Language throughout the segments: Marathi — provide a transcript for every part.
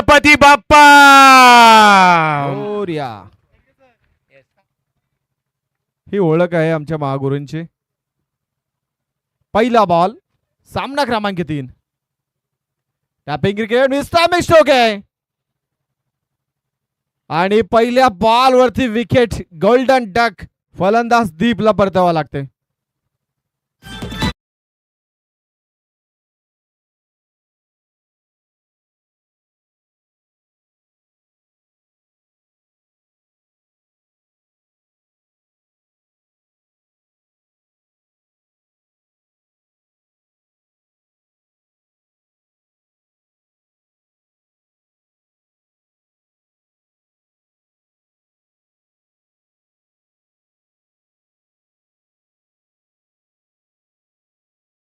गणपती बाप्पा मोरया. ही ओळख आहे आमच्या महागुरूंची. पहिला बॉल, सामना क्रमांक 3. टॅपिंग क्रिकेट मिस्टर स्ट्रोक आहे आणि पहिल्या बॉल वरती विकेट. गोल्डन डक फलंदाज दीपला परतावा लागते.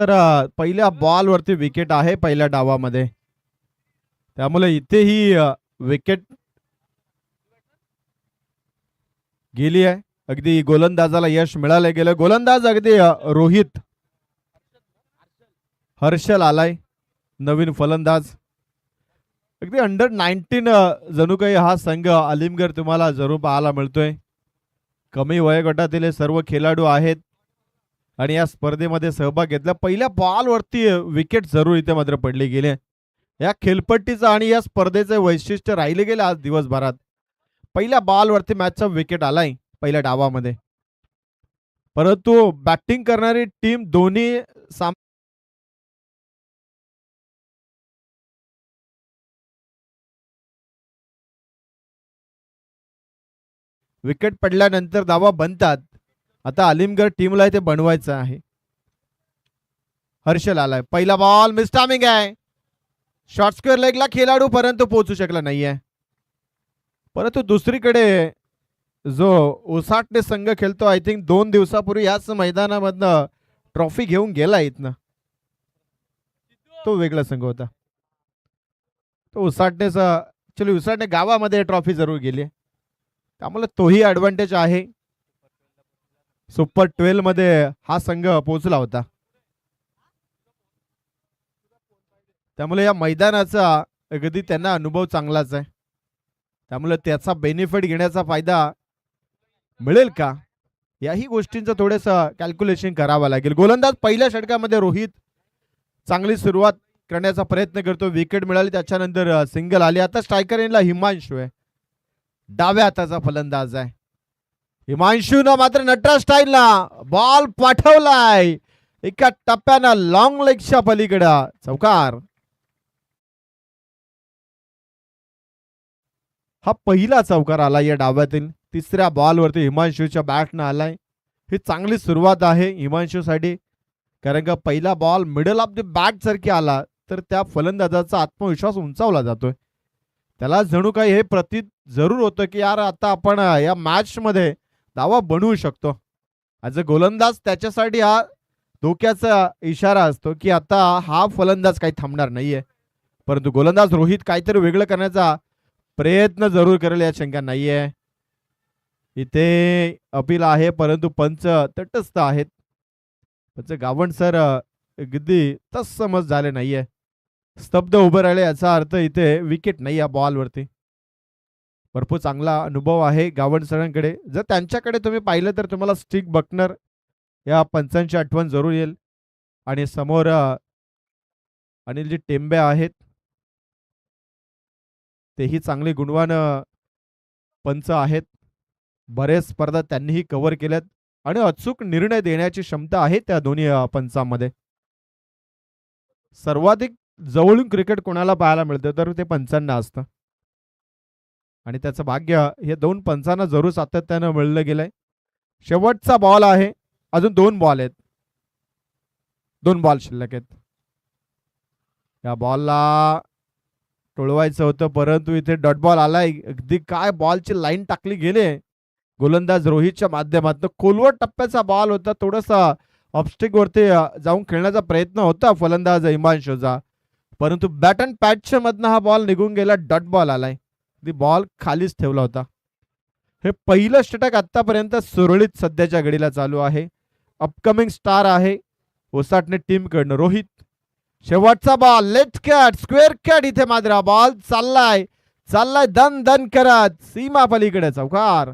तर पहिल्या बॉल वरती विकेट आहे पहिल्या डावामध्ये, त्यामुळे इथेही विकेट गेली आहे. अगदी गोलंदाजाला यश मिळालं गेलं. गोलंदाज अगदी रोहित हर्षल आलाय, नवीन फलंदाज. अगदी अंडर 19 जणू काही हा संघ अलीमगड तुम्हाला जरूर पाहायला मिळतोय. कमी वयोगटातील हे सर्व खेळाडू आहेत आणि या स्पर्धेमध्ये सहभाग घेतला. पहिल्या बॉल वरती विकेट जरूर इथे मात्र पडले गेले. या खेळपट्टीचं आणि या स्पर्धेचे वैशिष्ट्य राहिले गेले आज दिवसभरात. पहिल्या बॉल वरती मॅचचा विकेट आलाय पहिल्या डावामध्ये, परंतु बॅटिंग करणारी टीम दोन्ही विकेट पडल्यानंतर धावा बनतात. आता अलीमगड टीमला ते बनवायचं आहे. हर्षल आलाय. पहिला बॉल मिस टायमिंग आहे. शॉर्ट स्क्वेअर लेगला खेळाडू परंतु पोहोचू शकला नाहीये. परंतु दुसरीकडे जो उसाटणे संघ खेळतो, आय थिंक 2 दिवसापूर्वी याच मैदानामधनं ट्रॉफी घेऊन गेला इथनं, तो वेगळा संघ होता. तो उसाटणेचा ऍक्च्युली उसाटणे गावामध्ये ट्रॉफी जरूर गेली, त्यामुळे तोही ऍडव्हान्टेज आहे. सुपर 12 मध्ये हा संघ पोहोचला होता, त्यामुळे या मैदानाचा अगदी त्यांना अनुभव चांगलाच आहे. त्यामुळे त्याचा बेनिफिट घेण्याचा फायदा मिळेल का, याही गोष्टींचं थोडंसं कॅल्क्युलेशन करावं लागेल. गोलंदाज पहिल्या षटकामध्ये रोहित चांगली सुरुवात करण्याचा प्रयत्न करतो. विकेट मिळाली, त्याच्यानंतर सिंगल आली. आता स्ट्रायकर एंडला हिमांशू आहे, डाव्या हाताचा फलंदाज आहे. हिमांशूनं मात्र नटराज स्टाईलला बॉल पाठवलाय एका टप्प्यानं लॉंग लेगच्या पलीकडे. चौकार. हा पहिला चौकार आला या डाव्यातील. तिसऱ्या बॉलवरती हिमांशूच्या बॅटनं आलाय. ही चांगली सुरुवात आहे हिमांशूसाठी, कारण का पहिला ball middle of the bat सारखी आला तर त्या फलंदाजाचा आत्मविश्वास उंचावला जातोय. त्याला जणू काही हे प्रतीत जरूर होतं की यार आता आपण या मॅच मध्ये दावा बनवू शकतो. ॲज अ गोलंदाज त्याच्यासाठी हा धोक्याचा इशारा असतो की आता हा फलंदाज काही थांबणार नाहीये. परंतु गोलंदाज रोहित काहीतरी वेगळं करण्याचा प्रयत्न जरूर करेल या शंका नाहीये. इथे अपील आहे परंतु पंच तटस्थ आहेत. पंच गावंड सर अगदी तत्समज झाले नाहीये, स्तब्ध उभे राहिले. याचा अर्थ इथे विकेट नाही या बॉलवरती. भरपूर चांगला अनुभव आहे गावंड सरांकडे. जर त्यांच्याकडे तुम्ही पाहिलं तर तुम्हाला स्टिक बकनर या पंचांची आठवण जरूर येईल. आणि समोर अनिलजी टेंबे आहेत, तेही चांगले गुणवान पंच आहेत. बरेच स्पर्धा त्यांनीही कव्हर केल्यात आणि अचूक निर्णय देण्याची क्षमता आहे त्या दोन्ही पंचांमध्ये. सर्वाधिक जवळून क्रिकेट कोणाला पाहायला मिळतं तर ते पंचांना असतं आणि त्याचं भाग्य हे 2 पंचांना जरूर सातत्यानं मिळलं गेलंय. शेवटचा बॉल आहे, अजून 2 बॉल आहेत, 2 बॉल शिल्लक आहेत. या बॉलला टोळवायचं होतं परंतु इथे डॉट बॉल आलाय. अगदी काय बॉलची लाईन टाकली गेले गोलंदाज रोहितच्या माध्यमातून. खोलवर टप्प्याचा बॉल होता, थोडासा ऑफस्टिक वरती जाऊन खेळण्याचा प्रयत्न होता फलंदाज हिमांशूचा, परंतु बॅट अँड पॅचच्या मधनं हा बॉल निघून गेला. डॉट बॉल आलाय, बॉल खालीच ठेवला होता. हे पहिलं षटक आतापर्यंत सुरळीत सध्याच्या घडीला चालू आहे. अपकमिंग स्टार आहे ओसाटणे टीम कडनं रोहित. शेवटचा ball left cut square cut इथे मात्र बॉल चाललाय दन दन करत सीमा पलीकडे चौकार.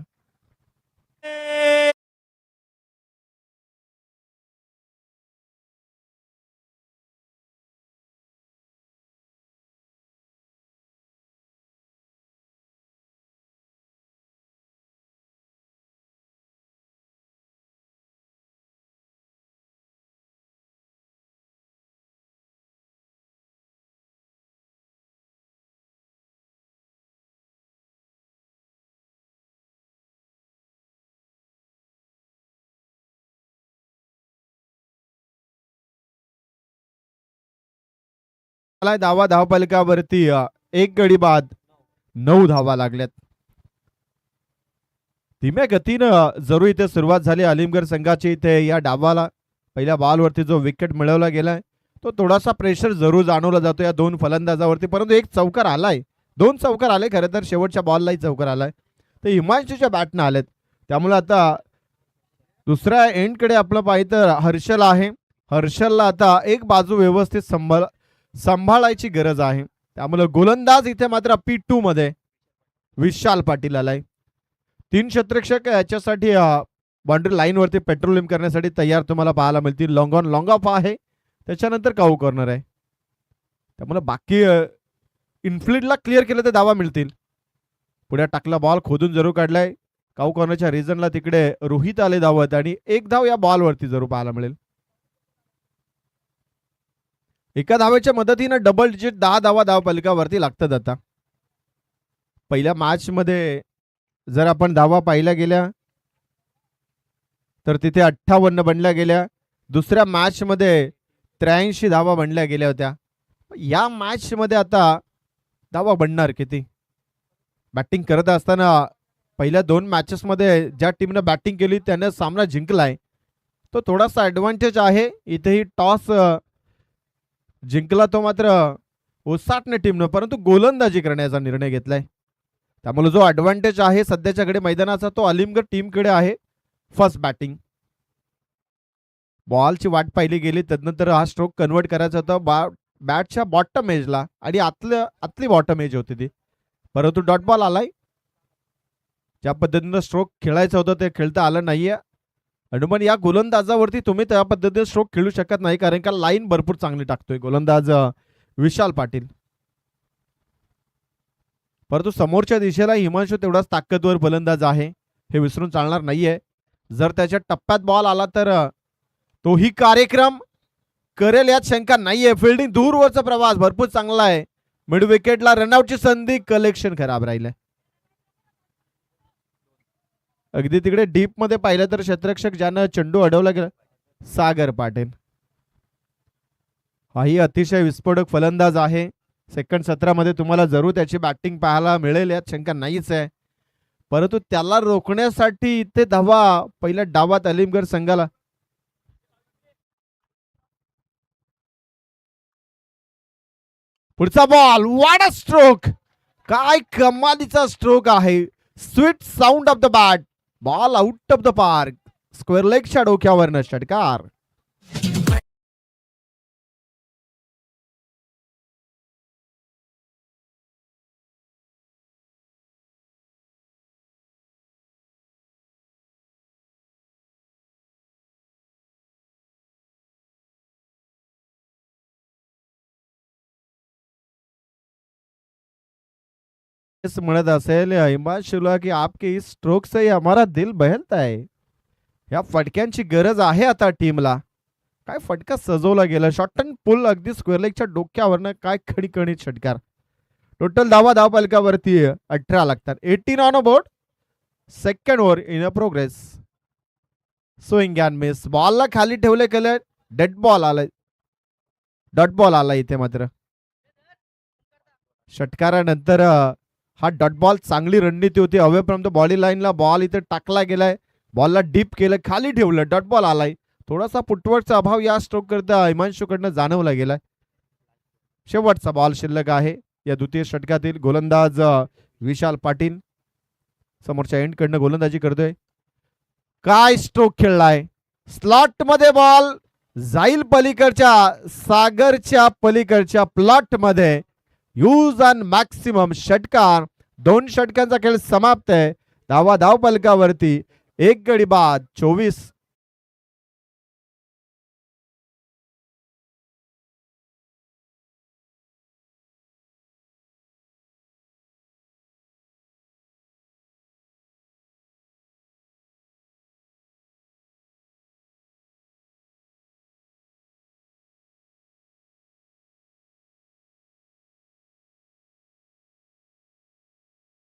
धावा धावपलकावरती एक गडी बाद 9 धावा लागल्यात. धीम्या गतीनं जरूर इथे सुरुवात झाली अलीमगड संघाची. इथे या डावाला पहिल्या बॉलवरती जो विकेट मिळवला गेलाय तो थोडासा प्रेशर जरूर जाणवला जातो या दोन फलंदाजावरती. परंतु एक चौकार आलाय, 2 चौकार आले खरं तर. शेवटच्या बॉललाही चौकार आलाय तर हिमांशूच्या बॅटनं आलेत. त्यामुळे आता दुसऱ्या एंडकडे आपलं पाहिजे तर हर्षल आहे. हर्षलला आता एक बाजू व्यवस्थित सांभाळायची गरज आहे. त्यामुळे गोलंदाज इथे मात्र P2 मध्ये विशाल पाटील आलाय. 3 क्षेत्ररक्षक याच्यासाठी बाउंड्री लाईन वरती पेट्रोलिंग करण्यासाठी तयार तुम्हाला पाहायला मिळतील. लॉंग ऑन लॉंग ऑफ आहे, त्याच्यानंतर काऊ कॉर्नर आहे. त्यामुळे बाकी इनफिल्डला क्लिअर केलं तर धावा मिळतील. पुढे टाकला बॉल खोदून जरूर काढलाय. काऊ कॉर्नरच्या रिजनला तिकडे रोहित आले धावत आणि एक धाव या बॉलवरती जरूर पाहायला मिळेल. एका धावेच्या मदतीनं डबल डिजिट 10 धावा धावपलकावरती लागतात. आता पहिल्या मॅच मध्ये जर आपण धावा पाहिल्या गेल्या तर तिथे 58 बनल्या गेल्या. दुसऱ्या मॅच मध्ये 83 धावा बनल्या गेल्या होत्या. या मॅच मध्ये आता धावा बनणार किती? बॅटिंग करत असताना पहिल्या 2 मॅचेस मध्ये ज्या टीमने बॅटिंग केली त्याने सामना जिंकलाय. तो थोडासा ऍडव्हान्टेज आहे. इथेही टॉस जिंकला तो मात्र ओसाटने टीमनं, परंतु गोलंदाजी करण्याचा निर्णय घेतलाय. त्यामुळे जो ऍडव्हान्टेज आहे सध्याच्याकडे मैदानाचा तो अलीमगड टीमकडे आहे. फर्स्ट बॅटिंग बॉलची वाट पाहिली गेली, त्यानंतर हा स्ट्रोक कन्वर्ट करायचा होता बॅटच्या बॉटम एजला आणि आतली बॉटम एज होती ती, परंतु डॉट बॉल आलाय. ज्या पद्धतीनं स्ट्रोक खेळायचं होतं ते खेळता आलं नाहीये. हनुमान या गोलंदाजावरती तुम्ही त्या पद्धतीने स्ट्रोक खेळू शकत नाही कारण का लाईन भरपूर चांगली टाकतोय गोलंदाज विशाल पाटील. परंतु समोरच्या दिशेला हिमांशू तेवढाच ताकदवर फलंदाज आहे हे विसरून चालणार नाहीये. जर त्याच्या टप्प्यात बॉल आला तर तोही कार्यक्रम करेल यात शंका नाहीये. फिल्डिंग दूरवरचा प्रवास भरपूर चांगला आहे. मिड विकेटला रनआउटची संधी, कलेक्शन खराब राहिलंय. अगदी तिकडे डीप मध्ये पाहिलं तर क्षेत्ररक्षक ज्यानं चेंडू अडवला गेला सागर पाटील. हाही अतिशय विस्फोटक फलंदाज आहे. सेकंड सत्रामध्ये तुम्हाला जरूर त्याची बॅटिंग पाहायला मिळेल यात शंका नाहीच आहे. परंतु त्याला रोखण्यासाठी इथे धावा पहिल्या डावात अलीमगड संघाला पुढचा बॉल वाडा स्ट्रोक, काय कमालीचा स्ट्रोक आहे. Sweet sound of the bat, ball out of the park. Square लेगच्या डोक्यावरनं षटकार. म्हणत असेल हिमांशूला की आपके इस स्ट्रोक से ही हमारा दिल बहलता है. या फटक्यांची गरज आहे आता टीमला. काय फटका सजवला गेला. शॉर्ट अँड पुल अगदी स्क्वेअर लेगच्या डोक्यावरनं काय खणीखणीत षटकार. टोटल धावा धावपलकावरती 18 लागतात. 18 on a board. Second over in a progress. Swing and miss. बॉलला खाली ठेवले गेले. डेड बॉल आलाय, डॉट बॉल आला इथे मात्र. षटकारानंतर हा डॉट बॉल चांगली रणनीती होती. अवे फ्रॉम द बॉडी लाईनला बॉल इथे टाकला गेलाय. बॉलला डीप केलं, खाली ठेवलं, डॉट बॉल आलाय. थोडासा फुटवर्कचा अभाव या स्ट्रोक करता हिमांशूकडनं जाणवला गेलाय. शेवटचा बॉल शिल्लक आहे या द्वितीय षटकातील. गोलंदाज विशाल पाटील समोरच्या एंड कडनं गोलंदाजी करतोय. काय स्ट्रोक खेळलाय. स्लॉट मध्ये बॉल जाईल पलीकडच्या सागरच्या पलीकडच्या प्लॉट मध्ये यूज अँड मॅक्सिमम षटकार. 2 षटकांचा खेळ समाप्त आहे. धाव फलकावरती 1 गडी बाद 24.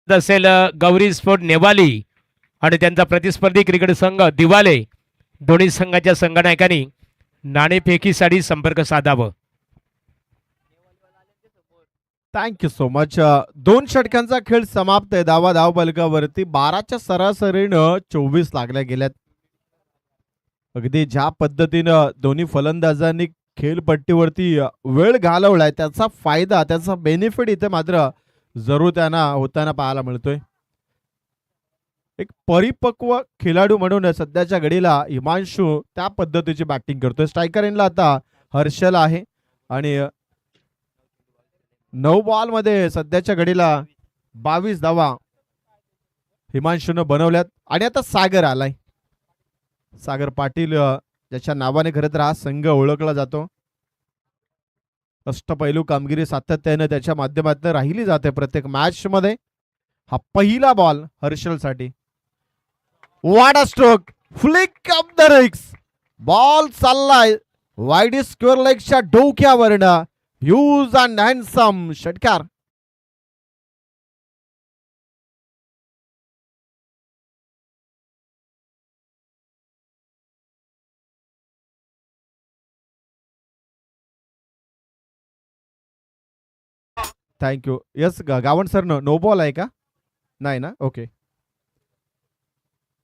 असेल गौरी स्पोर्ट नेवाली आणि त्यांचा प्रतिस्पर्धी क्रिकेट संघ दिवाले. दोन्ही संघाच्या संघनायकांनी नाणेफेकीसाठी संपर्क साधावं. Thank you so much. 2 षटकांचा खेळ समाप्त आहे. धाव फलकावरती 12च्या सरासरीनं 24 लागल्या गेल्यात. अगदी ज्या पद्धतीनं दोन्ही फलंदाजांनी खेळपट्टीवरती वेळ घालवलाय त्याचा फायदा त्याचा बेनिफिट इथे मात्र जरूर त्यांना होताना पाहायला मिळतोय. एक परिपक्व खेळाडू म्हणून सध्याच्या घडीला हिमांशू त्या पद्धतीची बॅटिंग करतोय. स्ट्रायकर एंडला आता हर्षल आहे आणि 9 बॉल मध्ये सध्याच्या घडीला 22 धावा हिमांशूनं बनवल्यात. आणि आता सागर आलाय. सागर पाटील ज्याच्या नावाने खरं तर हा संघ ओळखला जातो. अष्टपैलू कामगिरी सातत्याने त्याच्या माध्यमातून राहिली जाते प्रत्येक मॅच मध्ये. हा पहिला बॉल हर्षल साठी. वाडा stroke flick off the wrists. Ball चाललाय वाईड स्क्वेअर लेगच्या डोक्यावरनं. यूज अँड हँडसम षटकार. थँक्यू. यस गावण सर नो बॉल आहे का? नाही ना? ओके.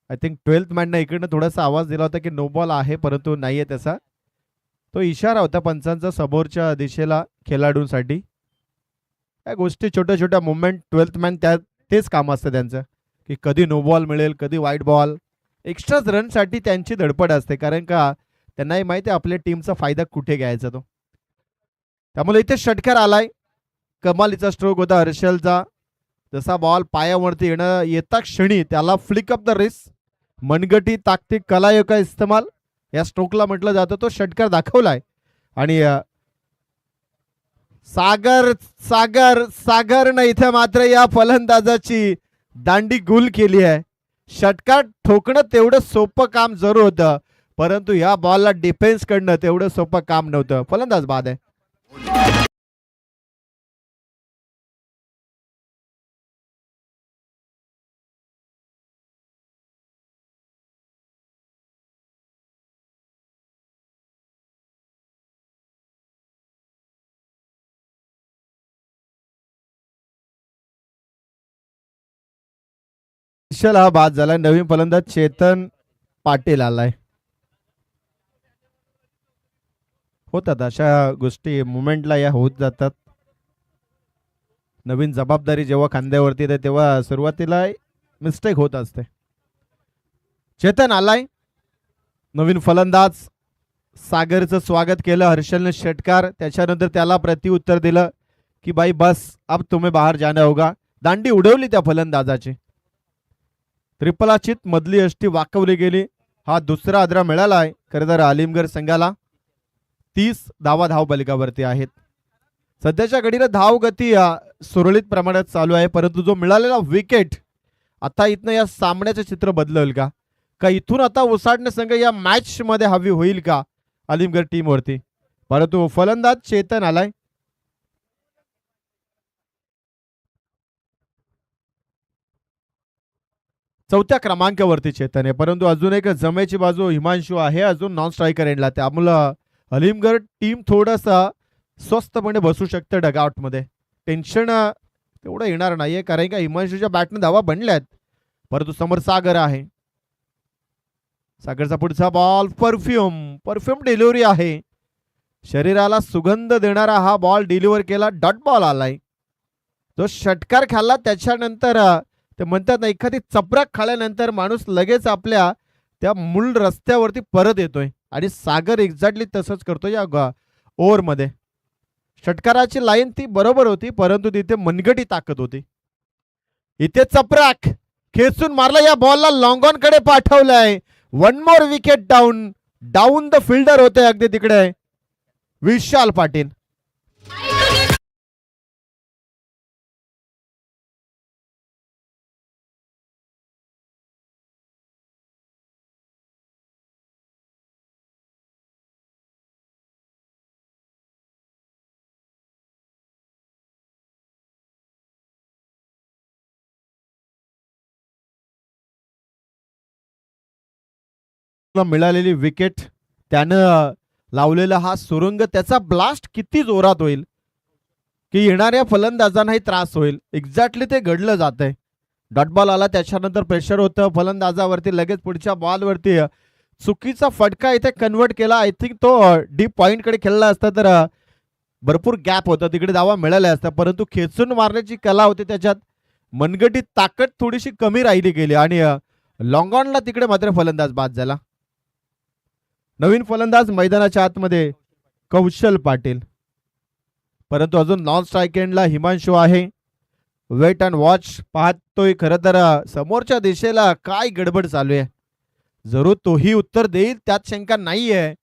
आय थिंक 12th मॅननं इकडनं थोडासा आवाज दिला होता की नो बॉल आहे परंतु नाहीये त्याचा. तो इशारा होता पंचांचा समोरच्या दिशेला खेळाडूंसाठी. या गोष्टी छोट्या छोट्या मुवमेंट 12th मॅन तेच काम असतं त्यांचं की कधी नो बॉल मिळेल कधी वाईट बॉल. एक्स्ट्रा रनसाठी त्यांची धडपड असते कारण का त्यांनाही माहिती आहे आपल्या टीमचा फायदा कुठे घ्यायचा तो. त्यामुळे इथे षटकार आलाय. कमालीचा स्ट्रोक होता हर्षलचा. जसा बॉल पायावरती येता क्षणी त्याला फ्लिक अप द रिस्ट मनगटी ताकदीक कलायो का इस्तेमाल या स्ट्रोकला म्हटलं जातं. तो षटकार दाखवलाय आणि सागरनं इथे मात्र या फलंदाजाची दांडी गुल केली आहे. षटकार ठोकणं तेवढं सोपं काम जरूर होतं परंतु या बॉलला डिफेन्स करणं तेवढं सोपं काम नव्हतं. फलंदाज बाद आहे. हा बाद झालाय. नवीन फलंदाज चेतन पाटील आलाय. होतात अशा गोष्टी मुवमेंटला या होत जातात. नवीन जबाबदारी जेव्हा खांद्यावरती येते तेव्हा सुरुवातीला मिस्टेक होत असते. चेतन आलाय. नवीन फलंदाज. सागरचं स्वागत केलं हर्षलने षटकार. त्याच्यानंतर त्याला प्रत्युत्तर दिलं की भाई बस अब तुम्हें बाहेर जाना होगा. दांडी उडवली त्या फलंदाजाची. त्रिपलाचित मधली अष्टी वाकवली गेली. हा दुसरा आदरा मिळाला आहे खरं तर आलिमगड संघाला. 30 धावा धाव फलकावरती आहेत. सध्याच्या घडीला धाव गती सुरळीत प्रमाणात चालू आहे परंतु जो मिळालेला विकेट आता इथनं या सामन्याचं चित्र बदलेल का इथून आता उसाडणे संघ या मॅच मध्ये हवी होईल का आलिमगड टीम वरती. परंतु फलंदाज चेतन आलाय. चौथ्या क्रमांकावरती चेतन आहे परंतु अजून एक जमेची बाजू हिमांशू आहे अजून नॉन स्ट्रायकर एंडला. त्यामुळं अलीमगड टीम थोडासा स्वस्तपणे बसू शकते डगआउट मध्ये. टेन्शन तेवढं येणार नाहीये कारण का हिमांशूच्या बॅटने धावा बनल्यात परंतु समोर सागर आहे. सागरचा पुढचा बॉल परफ्यूम डिलिव्हरी आहे. शरीराला सुगंध देणारा हा बॉल डिलिव्हर केला. डॉट बॉल आलाय. जो षटकार खाल्ला त्याच्यानंतर ते म्हणतात ना एखादी चपराक खाल्यानंतर माणूस लगेच आपल्या त्या मूळ रस्त्यावरती परत येतोय आणि सागर एक्झॅक्टली तसंच करतो या ओव्हरमध्ये. षटकाराची लाईन ती बरोबर होती, परंतु तिथे मनगटी ताकद होती. इथे चपराक खेचून मारला, या बॉलला लॉंग ऑन कडे पाठवलाय. One more wicket down. Down the fielder होते अगदी तिकडे विशाल पाटील. मिळालेली विकेट, त्यानं लावलेला हा सुरुंग, त्याचा ब्लास्ट किती जोरात होईल की येणाऱ्या फलंदाजांनाही त्रास होईल. एक्झॅक्टली ते घडलं जात आहे. डॉट बॉल आला, त्याच्यानंतर प्रेशर होतं फलंदाजावरती, लगेच पुढच्या बॉलवरती चुकीचा फटका इथे कन्वर्ट केला. आय थिंक तो डीप पॉइंट कडे खेळला असता तर भरपूर गॅप होता, तिकडे धावा मिळाल्या असता, परंतु खेचून मारण्याची कला होती त्याच्यात. मनगटी ताकद थोडीशी कमी राहिली गेली आणि लॉंग ऑनला तिकडे मात्र फलंदाज बाद झाला. नवीन फलंदाज मैदानाच्या आतमध्ये कौशल पाटील, परंतु अजून नॉन स्ट्राईक एंडला हिमांशू आहे. वेट अँड वॉच पाहतोय खरं तर समोरच्या दिशेला काय गडबड चालू आहे. जरूर तोही उत्तर देईल त्यात शंका नाहीये,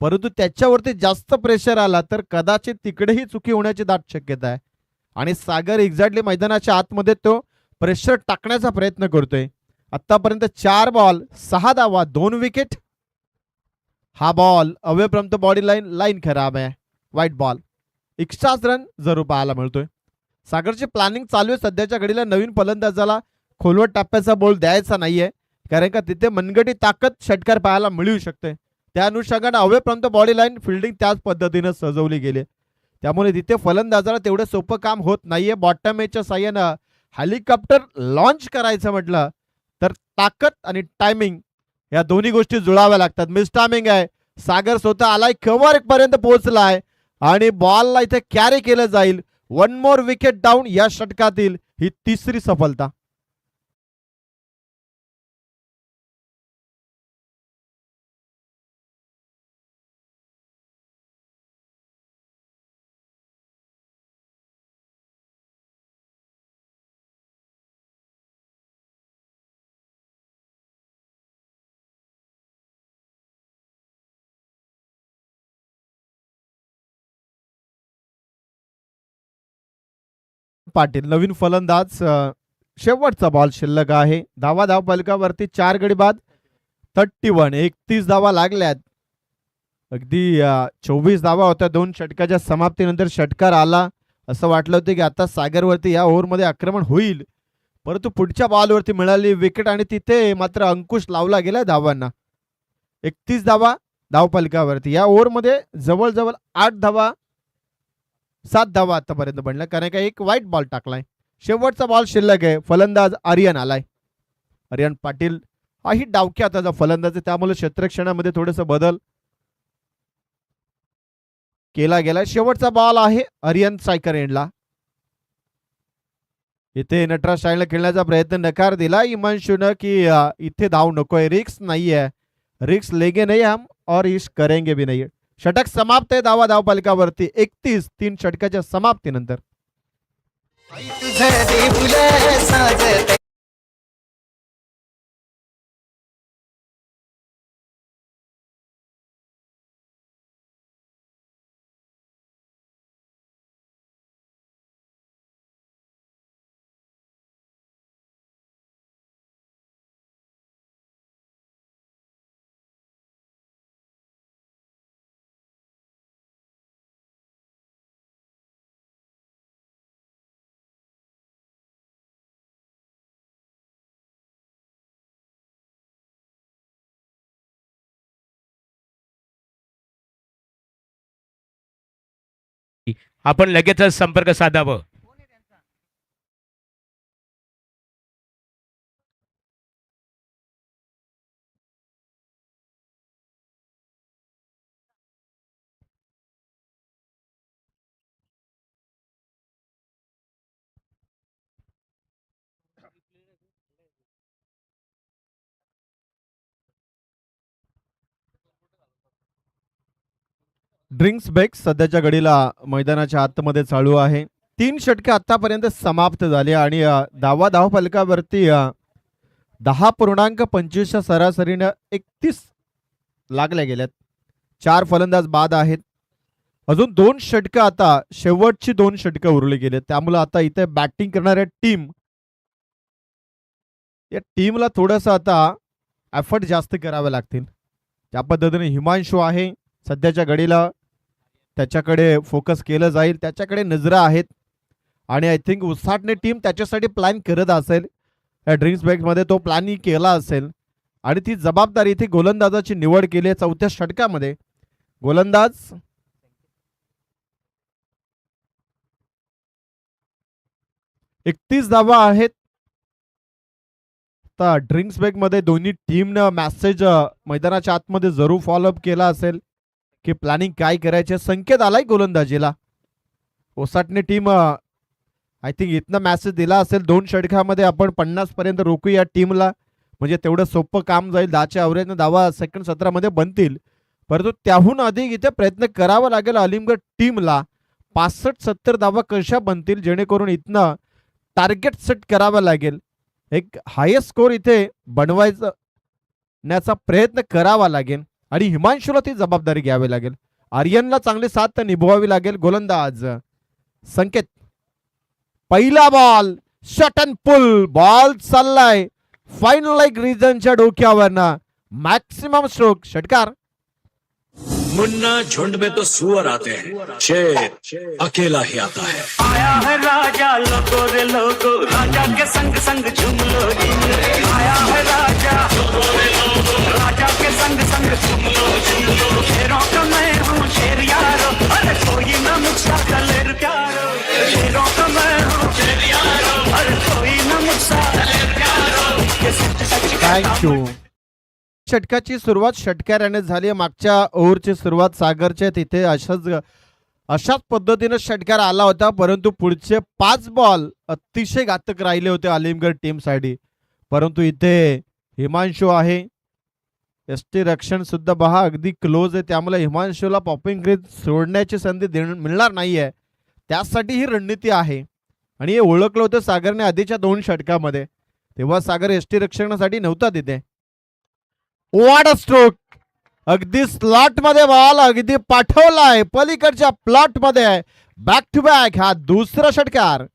परंतु त्याच्यावरती जास्त प्रेशर आला तर कदाचित तिकडेही चुकी होण्याची दाट शक्यता आहे. आणि सागर एक्झॅक्टली मैदानाच्या आतमध्ये तो प्रेशर टाकण्याचा प्रयत्न करतोय. आतापर्यंत 4 बॉल 6 धावा 2 विकेट. हा ball away from the body line खराब आहे, वाईट बॉल. एक्स्ट्राच रन जरूर पाहायला मिळतोय. सागरची प्लॅनिंग चालू आहे सध्याच्या घडीला, नवीन फलंदाजाला खोलवट टप्प्याचा बॉल द्यायचा नाहीये, कारण का तिथे मनगटी ताकद षटकार पाहायला मिळू शकते. त्या अनुषंगाने away from the body line fielding त्याच पद्धतीने सजवली गेली, त्यामुळे तिथे फलंदाजाला तेवढं सोपं काम होत नाहीये. बॉटम एजच्या साह्यानं हेलिकॉप्टर लॉन्च करायचं म्हटलं तर ताकद आणि टायमिंग या दोन्ही गोष्टी जुळाव्या लागतात. मिस टायमिंग आहे, सागर स्वतः आलाय, कव्हर पर्यंत पोहोचलाय आणि बॉलला इथे कॅरी केलं जाईल. One more wicket down. या षटकातील ही तिसरी सफलता. पाटील नवीन फलंदाज, शेवटचा बॉल शिल्लक आहे. धाव फलकावरती 4 गडी बाद 31, 31 धावा लागल्यात. अगदी 24 धावा होत्या 2 षटकाच्या समाप्तीनंतर. षटकार आला, असं वाटलं होतं की आता सागरवरती या ओव्हरमध्ये आक्रमण होईल, परंतु पुढच्या बॉलवरती मिळाली विकेट आणि तिथे मात्र अंकुश लावला गेला धावांना. 31 धावा धावफलकावरती. या ओव्हरमध्ये जवळजवळ 8 धावा 7 धावा आतापर्यंत बनल्या, कारण का एक वाईट बॉल टाकलाय. शेवटचा बॉल शिल्लक आहे. फलंदाज आर्यन आलाय, आर्यन पाटील. हाही डावक्या त्याचा फलंदाज आहे, त्यामुळे क्षेत्ररक्षणामध्ये थोडस बदल केला गेला. शेवटचा बॉल आहे आर्यन स्ट्रायकर एंडला. इथे नटराज स्टाईलला खेळण्याचा प्रयत्न नकार दिला हिमांशूनं की इथे धाव नकोय, रिक्स नाहीये, रिक्स लेगे नहीं हम और इश करेंगे भी नहीं. षटक समाप्त आहे धावा धावफलकावरती 31, 3 षटकाच्या समाप्तीनंतर. आपण लगेचच संपर्क साधावं. ड्रिंक्स ब्रेक सध्याच्या घडीला मैदानाच्या आतमध्ये चालू आहे. 3 षटके आतापर्यंत समाप्त झाले आणि धाव फलकावरती 10.25 सरासरीनं 31 लागल्या गेल्यात. 4 फलंदाज बाद आहेत. अजून 2 षटकं, आता शेवटची 2 षटकं उरली गेले. त्यामुळे आता इथे बॅटिंग करणाऱ्या या टीमला थोडंसं आता एफर्ट जास्त करावे लागतील. त्या पद्धतीने हिमांशू आहे सध्याच्या घडीला, त्याच्याकडे फोकस केलं जाईल, त्याच्याकडे नजरा आहेत आणि आय थिंक उसाटणे टीम त्याच्यासाठी प्लॅन करत असेल. या ड्रिंक्स बॅगमध्ये तो प्लॅनिंग केला असेल आणि ती जबाबदारी इथे गोलंदाजाची निवड केली आहे. 4थ्या षटकामध्ये गोलंदाज 31 धावा आहेत. आता ड्रिंक्स ब्रेक मध्ये दोन्ही टीमनं मेसेज मैदानाच्या आतमध्ये जरूर फॉलोअप केला असेल की प्लॅनिंग काय करायचे. संकेत आलाय गोलंदाजीला. ओसाटणे टीम आय थिंक इथनं मेसेज दिला असेल 2 षटकामध्ये आपण 50 पर्यंत रोखू या टीमला, म्हणजे तेवढं सोपं काम जाईल. 10च्या ॲव्हरेजनं धावा सेकंड सत्रामध्ये बनतील, परंतु त्याहून अधिक इथे प्रयत्न करावा लागेल अलीमगढ टीमला. 65-70 धावा कशा बनतील जेणेकरून इथनं टार्गेट सेट करावा लागेल. एक हायेस्ट स्कोर इथे बनवायचा प्रयत्न करावा लागेल आणि हिमांशूला ती जबाबदारी घ्यावी लागेल. आर्यनला चांगली साथ निभवावी लागेल. गोलंदाज संकेत, पहिला ball shot and pull. Ball चाललाय फाईनल लाईक रिजनच्या डोक्यावरनं. Maximum stroke. षटकार. मुन्ना झुंड में तो सुअर आते हैं, शेर अकेला ही आता है. आया है राजा लोगो रे लोगो, राजा के संग संग झूम लो जी. आया है राजा लोगो रे लोगो, राजा के संग संग झूम लो जी. शेरों का मैं हूँ शेर यारो, अरे कोई ना मुझसा दलेर प्यारो. शेरों का मैं हूँ शेर यारो, अरे कोई ना मुझसा दलेर प्यारो. ये सच सच थँक्यू. षटकाची सुरुवात षटकाराने झाली. मागच्या ओव्हरची सुरुवात सागरच्या तिथे अशाच पद्धतीने षटकार आला होता, परंतु पुढचे 5 बॉल अतिशय घातक राहिले होते अलीमगढ टीमसाठी. परंतु इथे हिमांशू आहे. एसटी रक्षण सुद्धा पहा अगदी क्लोज आहे, त्यामुळे हिमांशूला पॉपिंग क्रीज सोडण्याची संधी मिळणार नाहीये. त्यासाठी ही रणनीती आहे आणि हे ओळखलं होतं सागरने आधीच्या 2 षटकामध्ये. तेव्हा सागर एसटी रक्षणासाठी नव्हता तिथे. What a stroke. अगदी स्लॉट मध्ये बॉल अगदी पाठवलाय पलीकडच्या प्लॉट मध्ये. बॅक टू बॅक हा दुसरा षटकार.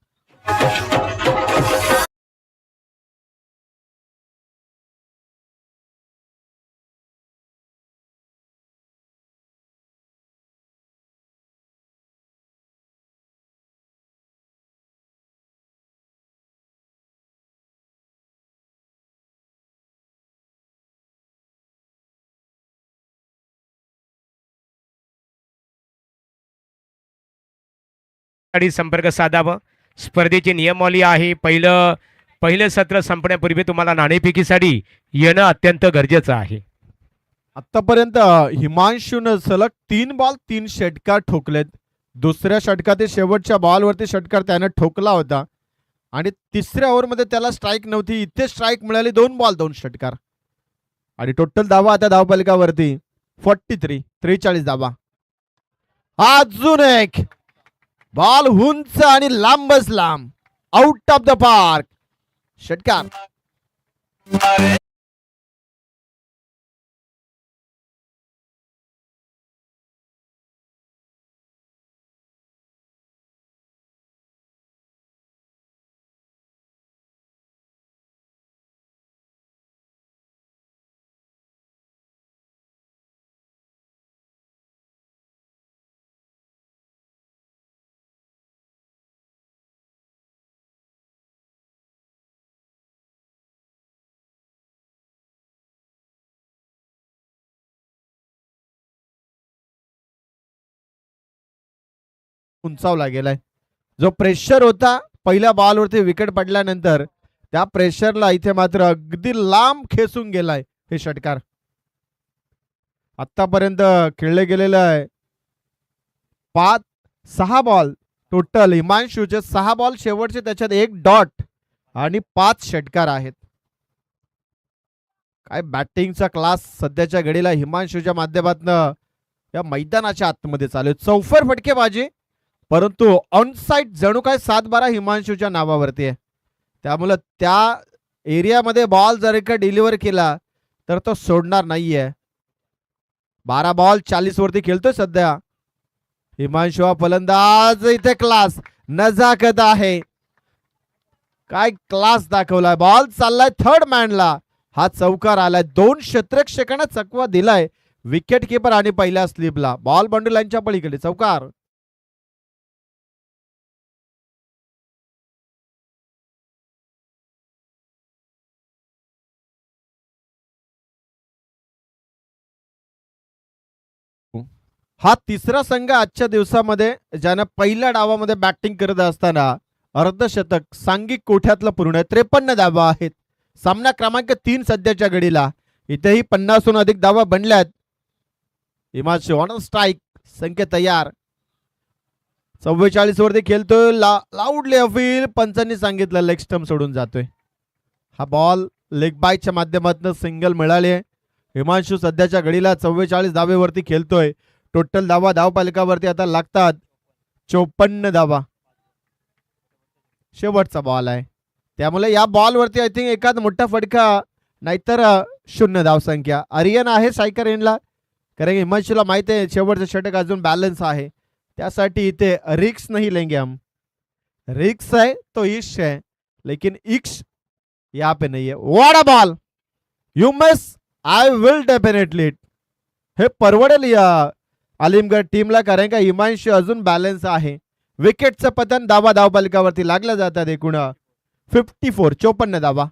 आणि संपर्क साधावा. स्पर्धेची नियमावली आहे. पहिलं सत्र संपण्यापूर्वी तुम्हाला नाणेफेकीसाठी येणं अत्यंत गरजेचं आहे. आतापर्यंत हिमांशून सलग 3 बॉल 3 षटकार ठोकलेत. दुसऱ्या षटकातील शेवटच्या बॉलवरती षटकार त्याने ठोकला होता आणि तिसऱ्या ओव्हरमध्ये त्याला स्ट्राईक नव्हती. इथे स्ट्राईक मिळाली. 2 बॉल 2 षटकार आणि टोटल धावा आता धावफलकावरती 43 धावा. अजून एक बॉल उंच आणि लांबच लांब. Out of the park. षटकार. उंचावला गेलाय. जो प्रेशर होता पहिल्या बॉलवरती विकेट पडल्यानंतर, त्या प्रेशरला इथे मात्र अगदी लांब खेचून गेलाय हे षटकार. आतापर्यंत खेळले गेलेले आहे 6 बॉल टोटल. हिमांशूचे 6 बॉल शेवटचे, त्याच्यात 1 डॉट आणि 5 षटकार आहेत. काय बॅटिंगचा क्लास सध्याच्या घडीला हिमांशूच्या माध्यमातून या मैदानाच्या आतमध्ये चालू आहे. चौफर फटकेबाजी, परंतु ऑनसाइड जणू काय 7-12 हिमांशूच्या नावावरती आहे. त्यामुळे त्या एरियामध्ये बॉल जर का डिलिव्हर केला तर तो सोडणार नाहीये. 12 बॉल 40 वरती खेळतोय सध्या हिमांशू. हा फलंदाज इथे क्लास, नजाकत आहे, काय क्लास दाखवलाय. बॉल चाललाय थर्ड मॅनला, हा चौकार आलाय. 2 क्षेत्ररक्षकांना चकवा दिलाय, विकेट किपर आणि पहिल्या स्लिपला. बॉल बाउंड्री लाईनच्या पलीकडे चौकार. हा तिसरा संघ आजच्या दिवसामध्ये ज्यानं पहिल्या डावामध्ये बॅटिंग करत असताना अर्धशतक सांघिक कोठ्यातलं पूर्ण 53 धावा आहेत. सामना क्रमांक 3 सध्याच्या घडीला. इथेही 50हून अधिक धावा बनल्यात. हिमांशू ऑन स्ट्राईक, संख्या तयार. 44 वरती खेळतोय, लाऊडली अपील. पंचांनी सांगितलं लेग स्टंप सोडून जातोय. हा बॉल लेग बायच्या माध्यमातून सिंगल मिळाले. हिमांशू सध्याच्या घडीला 44 धावेवरती खेळतोय. टोटल धावा धावपालिकावरती आता लागतात 54 धावा. शेवटचा बॉल आहे, त्यामुळे या बॉलवरती आय थिंक एखाद मोठा फटका नाहीतर 0 धावसंख्या. आर्यन आहे स्ट्रायकर एंडला, कारण हिमांशूला माहिती आहे शेवटचं षटक अजून बॅलन्स आहे, त्यासाठी इथे रिक्स नाही लेंगे हम. रिक्स है तो इश्क है, लेकिन इश्क यहाँ पे नहीं है. What a ball, you miss, I will definitely. हे परवडेल या आलिमगड टीमला, कारण का हिमांशू अजून बॅलन्स आहे. विकेटचं पतन धावा धावपालिकावरती लागल्या जातात. एकूण 54 धावा.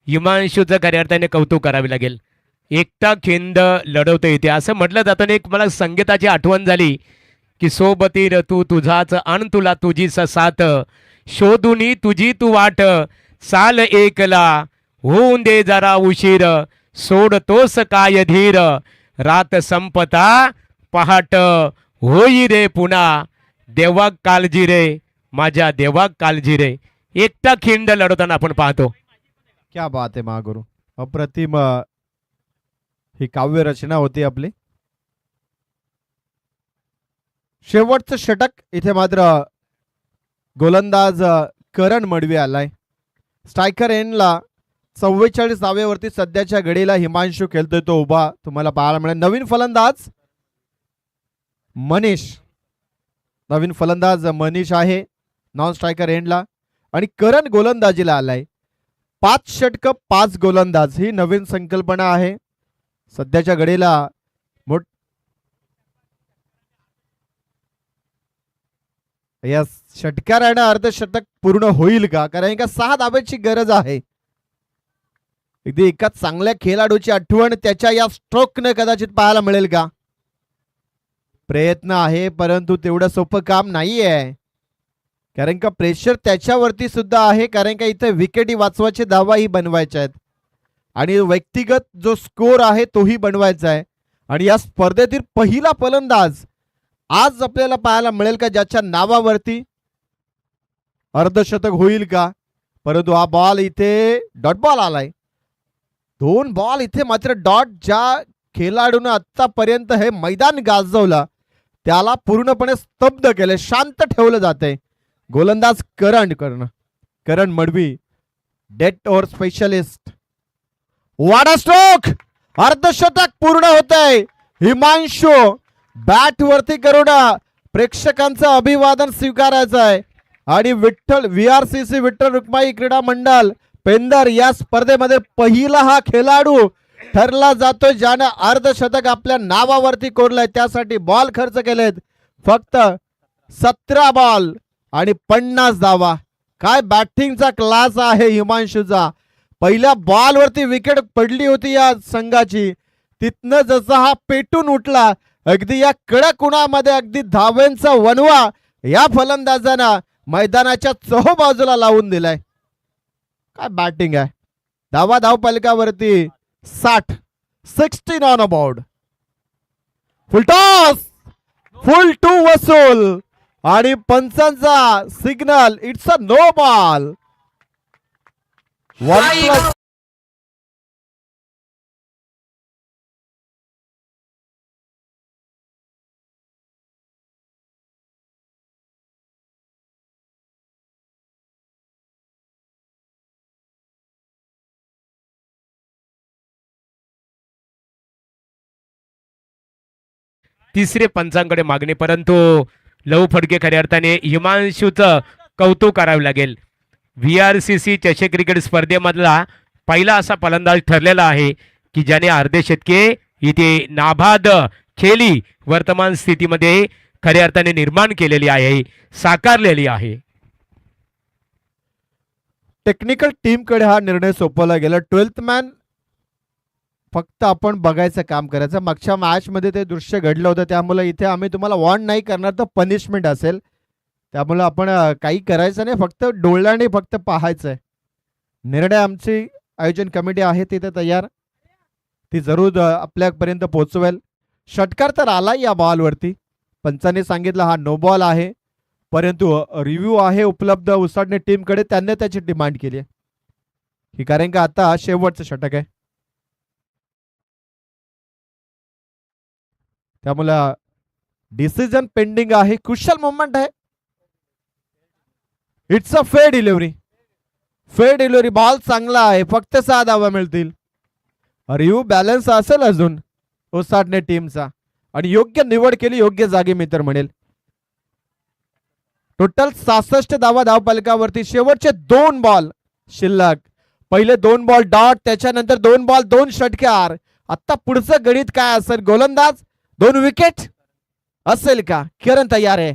हिमांशूचं खऱ्या अर्थाने कौतुक करावे लागेल. एकटा खिंड लढवता येते असं म्हटलं जातं. एक मला संगीताची आठवण झाली की सोबती र तू तुझाच अन तुला तुझीच साथ, शोधुनी तुझी तू वाट, साल एकला होऊन दे जरा उशीर, सोडतोस काय धीर, रात संपता पहाट होई रे पुन्हा, देवा काळजी रे माझ्या देवा काळजी रे. एकटा खिंड लढवताना आपण पाहतो. क्या बात आहे महागुरु, अप्रतिम ही काव्य रचना होती आपली. शेवटचं षटक इथे मात्र गोलंदाज करण मडवी आलाय. स्ट्रायकर एंडला 44 धावेवरती सध्याच्या घडीला हिमांशू खेळतोय, तो उभा तुम्हाला पाहायला मिळेल. नवीन फलंदाज मनीष, नवीन फलंदाज मनीष आहे नॉन स्ट्रायकर एंडला, आणि करण गोलंदाजीला आलाय. 5 षटक 5 गोलंदाज ही नवीन संकल्पना आहे सध्याच्या घडीला. यस, षटकाराने अर्धशतक पूर्ण होईल का, कारण का 6 धाब्याची गरज आहे. अगदी एका चांगल्या खेळाडूची आठवण त्याच्या या स्ट्रोकने कदाचित पाहायला मिळेल का. प्रयत्न आहे, परंतु तेवढं सोपं काम नाहीये, कारण का प्रेशर त्याच्यावरती सुद्धा आहे, कारण का इथे विकेटी वाचवायचे धावाही बनवायच्या आहेत आणि व्यक्तिगत जो स्कोर आहे तोही बनवायचा आहे. आणि या स्पर्धेतील पहिला फलंदाज आज आपल्याला पाहायला मिळेल का ज्याच्या नावावरती अर्धशतक होईल का. परंतु हा बॉल इथे डॉट बॉल आलाय. 2 बॉल इथे मात्र डॉट. ज्या खेळाडूने आतापर्यंत हे मैदान गाजवलं त्याला पूर्णपणे स्तब्ध केले, शांत ठेवलं जाते. गोलंदाज Karan Madvi, death over specialist. What a stroke, अर्धशतक पूर्ण होतंय. हिमांशू बॅट वरती करून प्रेक्षकांचं अभिवादन स्वीकारायचं आहे. आणि विठ्ठल VRCC विठ्ठल रुक्माई क्रीडा मंडळ पेंदर या स्पर्धेमध्ये पहिला हा खेळाडू ठरला जातोय ज्याने अर्धशतक आपल्या नावावरती कोरलंय. त्यासाठी बॉल खर्च केलेत फक्त 17 बॉल आणि 50 धावा. काय बॅटिंगचा क्लास आहे हिमांशूचा. पहिल्या बॉलवरती विकेट पडली होती या संघाची, तिथनं जसा हा पेटून उठला, अगदी या कडक उन्हामध्ये अगदी धावेंचा वनवा या फलंदाजानं मैदानाच्या चहूबाजूला लावून दिलाय. काय बॅटिंग आहे. धाव फलकावरती 60 on about. Full toss, full to वसूल आणि पंचांचा signal, it's a no ball. तिसरे पंचांकडे मागणी, परंतु लव फडके खऱ्या अर्थाने हिमांशूचं कौतुक करावे लागेल. VRCC चषक क्रिकेट स्पर्धेमधला पहिला असा फलंदाज ठरलेला आहे की ज्याने अर्धे शतके इथे नाबाद खेळी वर्तमान स्थितीमध्ये खऱ्या अर्थाने निर्माण केलेली आहे, साकारलेली आहे. टेक्निकल टीमकडे हा निर्णय सोपवला गेला. 12th मॅन फक्त आपण बघायचं काम करायचं. मागच्या मॅच मध्ये ते दृश्य घडलं होतं, त्यामुळे इथे आम्ही तुम्हाला वॉर्न नाही करणार, तर पनिशमेंट असेल. त्यामुळे आपण काही करायचं नाही, फक्त डोळ्याने फक्त पाहायचंय. निर्णय आमची आयोजन कमिटी आहे तिथे तयार, ती जरूर आपल्यापर्यंत पोहोचवेल. षटकार तर आला या बॉलवरती. पंचांनी सांगितलं हा नो बॉल आहे, परंतु रिव्ह्यू आहे उपलब्ध उसाडणे टीमकडे, त्यांनी त्याची डिमांड केली आहे. कारण का आता शेवटचं षटक आहे, त्यामुळे डिसिजन पेंडिंग आहे. क्रुशियल मोमेंट आहे. It's a fair delivery. Fair delivery. Ball चांगला आहे, फक्त 6 धावा मिळतील. रिव्ह्यू बॅलन्स असेल अजून ओसाडणे टीमचा, आणि योग्य निवड केली योग्य जागी मी तर म्हणेल. टोटल 66 धावा धावफलकावरती. शेवटचे 2 बॉल शिल्लक. पहिले 2 बॉल डॉट, त्याच्यानंतर 2 बॉल 2 षटकार. आता पुढचं गणित काय असेल. गोलंदाज 2 विकेट असेल का. किरण तयार आहे.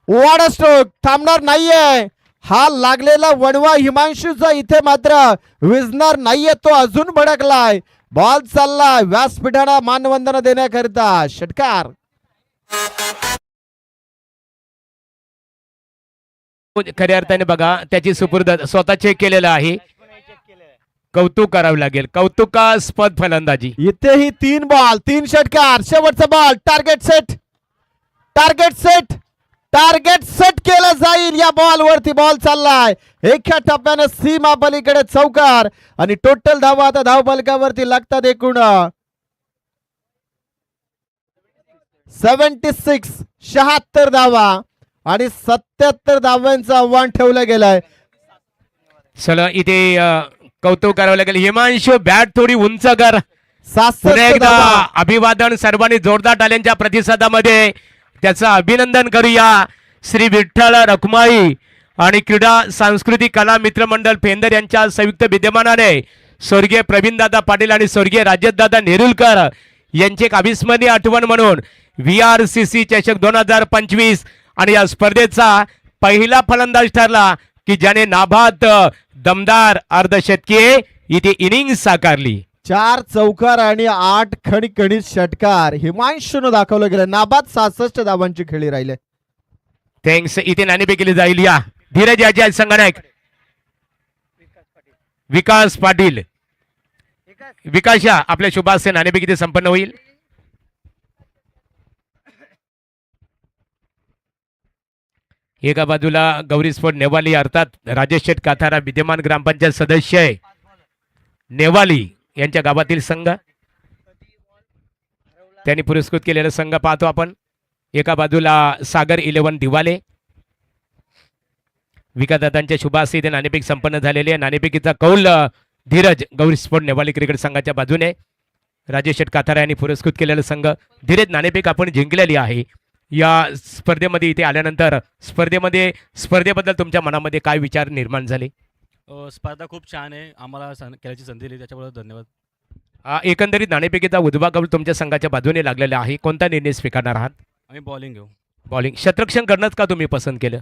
वाडा स्ट्रोक थांबणार नाहीये. हा लागलेला वणवा हिमांशूचा इथे मात्र विजणार नाहीये, तो अजून भडकलाय. बॉल चाललाय व्यासपीठाला मानवंदना देण्याकरिता. षटकार. खऱ्या अर्थाने बघा त्याची सुपूर्द स्वतः चेक केलेलं आहे. कौतुक करावं लागेल. कौतुकास्पद फलंदाजी. इथेही 3 बॉल 3 षटकार. शेवटचा ball. Target set. Target set. Target set केलं जाईल. या बॉल वरती बॉल चाललाय एका टप्प्याने सीमा पलीकडे चौकार, आणि टोटल धावा आता धावफलकावरती लागतात एकूण 76 धावा, आणि 77 धावांचं आव्हान ठेवलं गेलंय. चला इथे कौतुक करावं लागेल. हिमांशू बॅट थोडी उंच कर. 67 पुन्हा एकदा धावा. अभिवादन. सर्वांनी जोरदार टाळ्यांच्या प्रतिसादामध्ये त्याचं अभिनंदन करूया. श्री विठ्ठल रखुमाई आणि क्रीडा सांस्कृतिक कला मित्र मंडळ फेंदर यांच्या संयुक्त विद्यमानाने स्वर्गीय प्रवीणदादा पाटील आणि स्वर्गीय राजेशदादा नेरुलकर यांची एक अविस्मरणीय आठवण म्हणून VRCC चषक 2025 आणि या स्पर्धेचा पहिला फलंदाज ठरला की ज्याने नाबाद दमदार अर्धशतकीय इथे इनिंग्स साकारली. 4 चौकार आणि 8 खणखणीत षटकार हिमांशूनं दाखवलं गेलं. नाबाद 66 धावांची खेळी राहिले. थँक्स. इथे नाणेफेक केली जाईल. या धीरज याची संघनायक विकास पाटील. विकास या आपल्या शुभास्ते नाणेफेक इथे संपन्न होईल. एका बाजूला गौरी स्पोर्ट नेवाली अर्थात राजेश शेठ काथारा विद्यमान ग्रामपंचायत सदस्य आहे नेवाली यांच्या गावातील संघ, त्यांनी पुरस्कृत केलेला संघ पाहतो आपण. एका बाजूला सागर 11 दिवाले. विकासदादांच्या शुभास्ते इथे नाणेफेक संपन्न झालेली आहे. नाणेफेकीचा कौल धीरज गौरी स्पोर्ट नेवाली क्रिकेट संघाच्या बाजूने. राजेश शेठ काथारा यांनी पुरस्कृत केलेला संघ. धीरज नाणेफेक आपण जिंकलेली आहे. या स्पर्धेमध्ये इथे आल्यानंतर स्पर्धेबद्दल तुमच्या मनामध्ये काय विचार निर्माण झाले. स्पर्धा खूप छान आहे. आम्हाला खेळायची संधी दिली त्याच्याबद्दल धन्यवाद. एकंदरीत नाणेफेकीचा उजवा कौल तुमच्या संघाच्या बाजूने लागलेला आहे. कोणता निर्णय स्वीकारणार आहात. आम्ही बॉलिंग घेऊ. बॉलिंग. शतरक्षण करणंच का तुम्ही पसंत केलं.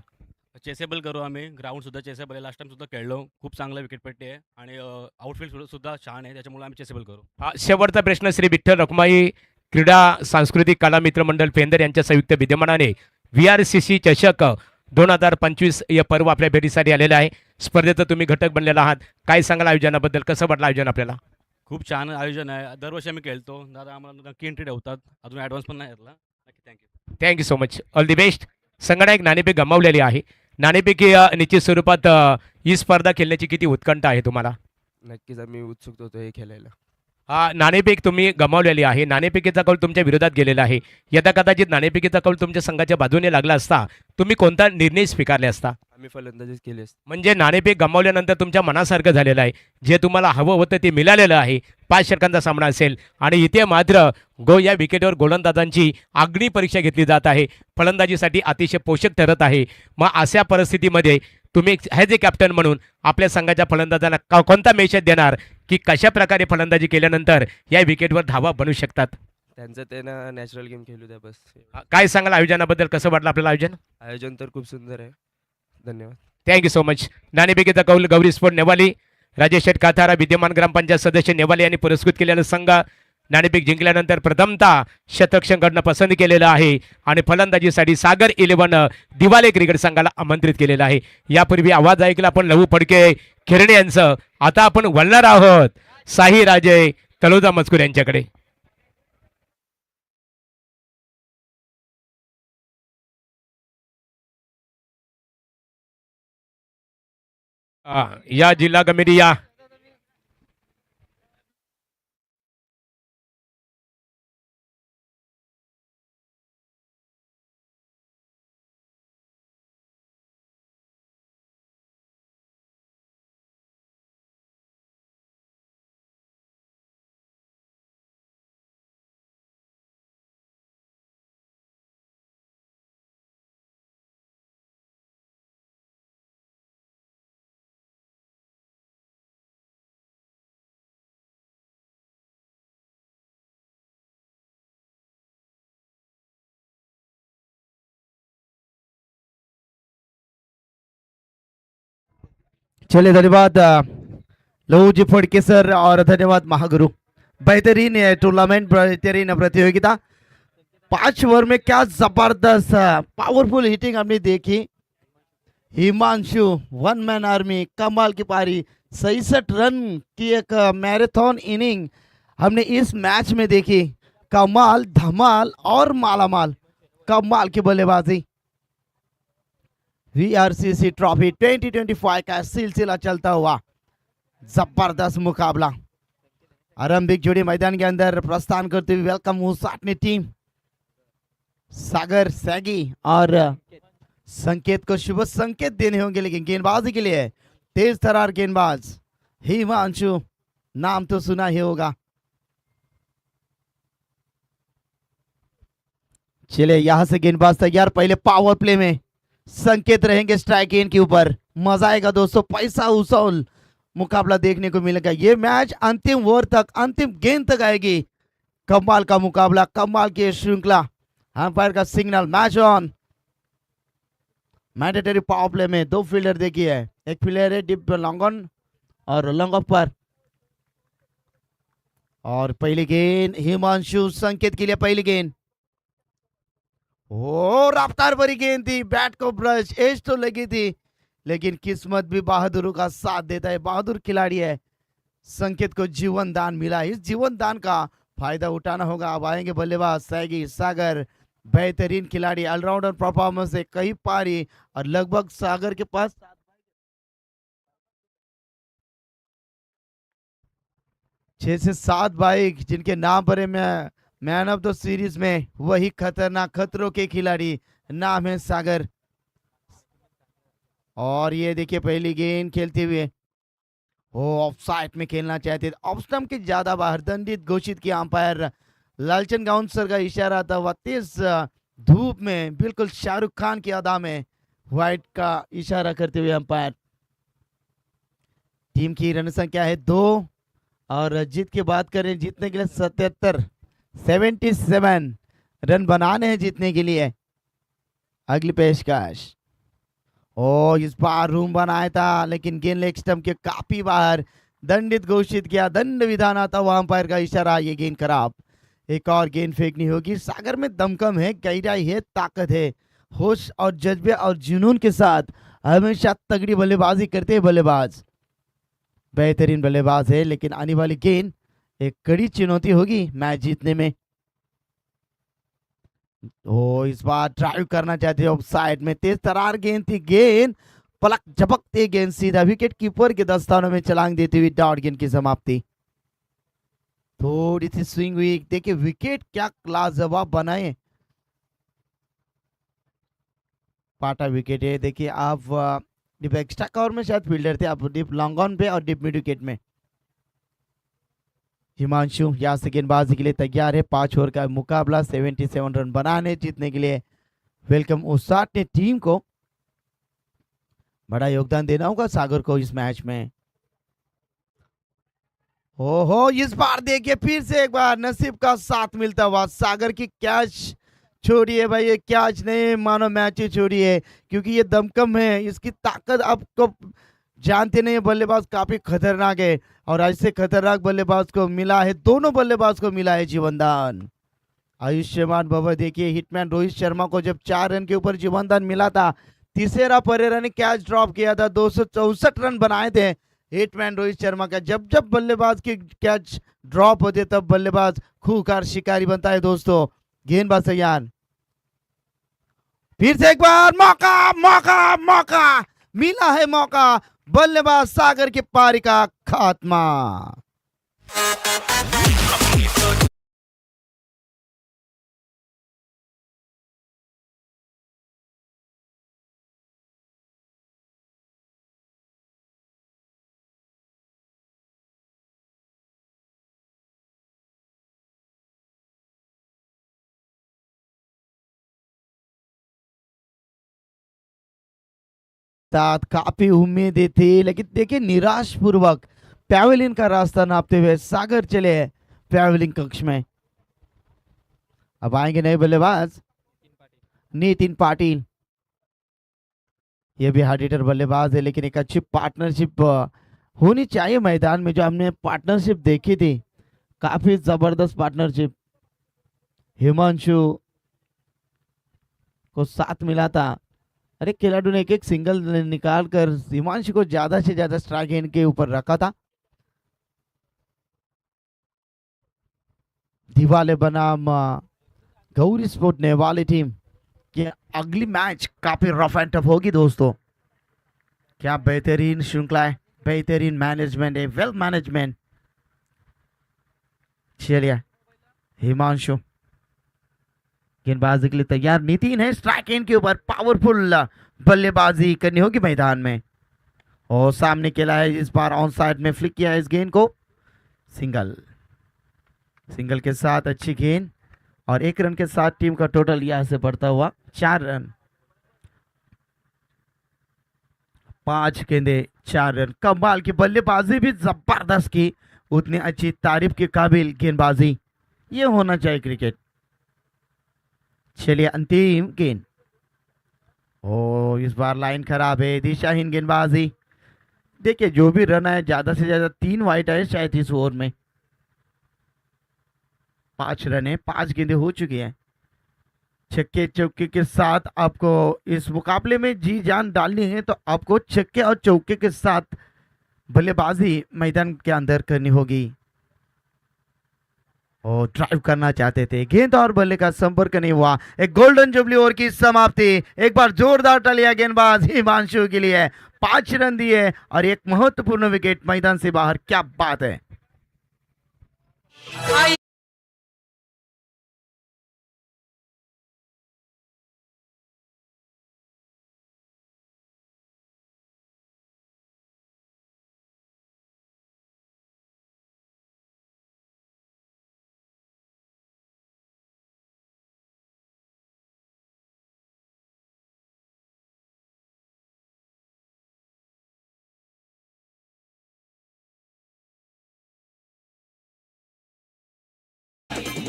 चेसेबल करू आम्ही. ग्राउंडसुद्धा चेसेबल आहे. लास्ट टाईमसुद्धा खेळलो. खूप चांगलं विकेटपट्टी आहे आणि आउटफील्ड सुद्धा छान आहे. त्याच्यामुळे आम्ही चेसेबल करू. शेवटचा प्रश्न श्री विठ्ठल रखुमाई क्रीडा सांस्कृतिक कला मित्र मंडळ पेंदर यांच्या संयुक्त विद्यमानाने VRCC चषक 2025 या पर्व आपल्या भेटीसाठी आलेला आहे. स्पर्धेचा तुम्ही घटक बनलेला आहात. काय सांगाल आयोजनाबद्दल? कसं वाटलं आयोजन आपल्याला? खूप छान आयोजन आहे. दरवर्षी आम्ही खेळतो. दादा आम्हाला नक्की एंट्री ठेवतात. अजून ॲडव्हान्स पण नाही घेतला. नक्की thank you. Thank you so much. All the best. संघाने एक नाणेफेक गमावलेली आहे. नाणेफेकी निश्चित स्वरूपात ही स्पर्धा खेळण्याची किती उत्कंठा आहे तुम्हाला? नक्कीच आम्ही उत्सुक होतो हे खेळायला. नाणेफेक तुम्ही गमावलेली आहे. नाणेफेकीचा कौल तुमच्या विरोधात गेलेला आहे. यदा कदाचित नाणेफेकीचा कौल तुमच्या संघाच्या बाजूने लागला असता तुम्ही कोणता निर्णय स्वीकारले असता? आम्ही फलंदाजीच केली असती. म्हणजे नाणेफेक गमावल्यानंतर तुमच्या मनासारखं झालेलं आहे. जे तुम्हाला हवं होतं ते मिळालेलं आहे. 5 षटकांचा सामना असेल आणि इथे मात्र या विकेटवर गोलंदाजांची आग्नी परीक्षा घेतली जात आहे. फलंदाजीसाठी अतिशय पोषक ठरत आहे. मग अशा परिस्थितीमध्ये तुम्ही ॲज ए कॅप्टन म्हणून आपल्या संघाच्या फलंदाजांना कोणता मेसेज देणार की कशा प्रकारे फलंदाजी केल्यानंतर या विकेटवर धावा बनू शकतात? त्यांचं त्यांना नॅचरल गेम खेळू द्या बस. काय सांगाल आयोजनाबद्दल? कसं वाटलं आपल्याला आयोजन? आयोजन तर खूप सुंदर आहे. धन्यवाद. Thank you so much. नाणेफेकीचा कौल गौरी स्पोर्ट नेवाली राजेश शेठ काथारा विद्यमान ग्रामपंचायत सदस्य नेवाली यांनी पुरस्कृत केलेला संघ नाणेफेक जिंकल्यानंतर प्रथमतः शतरक्षणकडनं पसंत केलेलं आहे आणि फलंदाजीसाठी सागर 11 दिवाले क्रिकेट संघाला आमंत्रित केलेलं आहे. यापूर्वी आवाज ऐकला आपण लहू फडके खिरणे यांचं. आता आपण वळणार आहोत साई राजे तलोजा मजकूर यांच्याकडे. या जिल्हा कमिटी या चलिए धन्यवाद लहू जी फड़के सर और धन्यवाद महागुरु. बेहतरीन टूर्नामेंट, बेहतरीन प्रतियोगिता. 5 ओवर में क्या जबरदस्त पावरफुल हिटिंग हमने देखी. हिमांशु वन मैन आर्मी, कमाल की पारी. 66 रन की एक मैराथन इनिंग हमने इस मैच में देखी. कमाल, धमाल और मालामाल. कमाल की बल्लेबाजी. VRCC ट्रॉफी 2025 का सिलसिला चलता हुआ जबरदस्त मुकाबला. आरंभिक जोड़ी मैदान के अंदर प्रस्थान करते हुए वेलकम साटनी टीम सागर सैगी और संकेत को शुभ संकेत देने होंगे, लेकिन गेंदबाजी के लिए तेज तरार गेंदबाज हिमांशु, नाम तो सुना ही होगा. चले यहां से गेंदबाज तैयार. पहले पावर प्ले में संकेत रहेंगे स्ट्राइक इन के ऊपर. मजा आएगा दोस्तों. पैसा उसूल मुकाबला देखने को मिलेगा. ये मैच अंतिम ओवर तक, अंतिम गेंद तक आएगी. कमाल का मुकाबला, कमाल की श्रृंखला. अंपायर का signal, match on. Mandatory power play में 2 फील्डर देखिए. एक फील्डर है डिप लॉन्ग ऑन और लॉन्ग ऑफ पर. और पहली गेंद हिमांशु संकेत के लिए. पहली गेंद ओ रफ्तार भरी गेंद थी. बैट को ब्रश एज तो लगी थी, लेकिन किस्मत भी बहादुरों का साथ देता है. बहादुर खिलाड़ी है. संकेत को जीवन दान मिला. इस जीवन दान का फायदा उठाना होगा. अब आएंगे बल्लेबाज सैगी सागर. बेहतरीन खिलाड़ी, ऑलराउंडर परफॉर्मेंस है. कई पारी और लगभग सागर के पास 6 से 7 बाइक जिनके नाम पर है. मैं मैन ऑफ द सीरीज में वही खतरनाक खतरों के खिलाड़ी, नाम है सागर. और ये देखिए पहली गेंद खेलते हुए वो ऑफसाइड में खेलना चाहते थे. ऑफ स्टंप के ज्यादा बाहर दंडित घोषित किया अंपायर. लालचंद गाउंसर का इशारा था. वह तेज धूप में बिल्कुल शाहरुख खान की अदा में व्हाइट का इशारा करते हुए अंपायर. टीम की रन संख्या है 2 और जीत की बात करें, जीतने के लिए 77 रन बनाने हैं जीतने के लिए. अगली पेशकश ओ इस बार रूम बनाया था लेकिन गेंद लेग स्टंप के काफी बाहर दंडित घोषित किया। दंड विधान आता हुआ अंपायर का इशारा। ये गेंद खराब। एक और गेंद फेंकनी होगी। सागर में दमकम है, गहराई है, ताकत है, होश और जज्बे और जुनून के साथ हमेशा तगड़ी बल्लेबाजी करते हैं बल्लेबाज। बेहतरीन बल्लेबाज है लेकिन आने वाली गेंद एक कड़ी चुनौती होगी मैच जीतने में। ओ इस बार ड्राइव करना चाहते हैं ऑफ साइड में। तेज तरार गेंद थी। गेंद पलक झपकते गेंद सीधा विकेट कीपर के दस्तानों में छलांग देती हुई डॉट गेंद की समाप्ति। थोड़ी सी स्विंग हुई। देखिए विकेट क्या लाजवाब बनाए। पाटा विकेट है। देखिए आप डिप एक्स्ट्रा कवर में शायद फील्डर थे, आप डिप लॉन्ग ऑन पे और डिप मिड विकेट में। हिमांशु यहाँ से गेंदबाजी के लिए तैयार है। 5 ओवर का मुकाबला, 77 रन बनाने जीतने के लिए। वेलकम उसाट ने टीम को बड़ा योगदान देना होगा सागर को इस मैच में। ओहो इस बार देखिए फिर से एक बार नसीब का साथ मिलता हुआ। सागर की कैच छोड़िए भाई, ये कैच नहीं मानो मैच ही छोड़िए, क्योंकि ये दमकम है। इसकी ताकत आपको जानते नहीं है। बल्लेबाज काफी खतरनाक है और ऐसे खतरनाक बल्लेबाज को मिला है, दोनों बल्लेबाज को मिला है जीवनदान। आयुष्मान भव। देखिए हिटमैन रोहित शर्मा को जब 4 रन के ऊपर जीवनदान मिला था, तीसरा परेरा ने कैच ड्रॉप किया था, 264 रन बनाए थे हिटमैन रोहित शर्मा का। जब जब बल्लेबाज की कैच ड्रॉप होते तब बल्लेबाज खूंखार शिकारी बनता है दोस्तों। गेंदबाज तैयार। फिर से एक बार मौका मौका मौका मिला है मौका। बल्लेबाज सागर की पारी का खात्मा। साथ काफी उम्मीदें थी लेकिन देखिए निराश पूर्वक पैवेलियन का रास्ता नापते हुए सागर चले पैवेलियन कक्ष में। अब आएंगे नए बल्लेबाज नितिन पाटिल। ये भी हार्ड हिटर बल्लेबाज है लेकिन एक अच्छी पार्टनरशिप होनी चाहिए मैदान में। जो हमने पार्टनरशिप देखी थी, काफी जबरदस्त पार्टनरशिप। हिमांशु को साथ मिला था। अरे खिलाड़ी ने एक सिंगल निकाल कर हिमांशु को ज्यादा से ज्यादा स्ट्राइक गेंद के ऊपर रखा था। दिवाले बनाम गौरी स्पोर्ट ने वाली टीम की अगली मैच काफी रफ एंड टफ होगी दोस्तों। क्या बेहतरीन श्रृंखला है, बेहतरीन मैनेजमेंट है, वेल मैनेजमेंट। चलिए हिमांशु गेंदबाजी के लिए तैयार। नितिन है स्ट्राइक एंड के ऊपर। पावरफुल बल्लेबाजी करनी होगी मैदान में। और सामने खेला है इस बार ऑन साइड में फ्लिक किया है इस गेंद को। सिंगल सिंगल के साथ अच्छी गेंद और 1 रन के साथ टीम का टोटल यहां से बढ़ता हुआ 4 रन। 5 गेंदे 4 रन। कमाल की बल्लेबाजी भी जबरदस्त की। उतनी अच्छी तारीफ के काबिल गेंदबाजी, ये होना चाहिए क्रिकेट। चलिए अंतिम गेंद। ओ इस बार लाइन खराब है, दिशाहीन गेंदबाजी। देखिए जो भी रन है ज्यादा से ज्यादा 3 वाइट है शायद इस ओवर में। 5 रन है, 5 गेंदें हो चुकी हैं। छक्के चौके के साथ आपको इस मुकाबले में जी जान डालनी है तो आपको छक्के और चौके के साथ बल्लेबाजी मैदान के अंदर करनी होगी। और ड्राइव करना चाहते थे, गेंद और बल्ले का संपर्क नहीं हुआ। एक गोल्डन जुबली ओवर की समाप्ति। एक बार जोरदार तालियां गेंदबाज हिमांशु के लिए। 5 रन दिए और एक महत्वपूर्ण विकेट मैदान से बाहर। क्या बात है।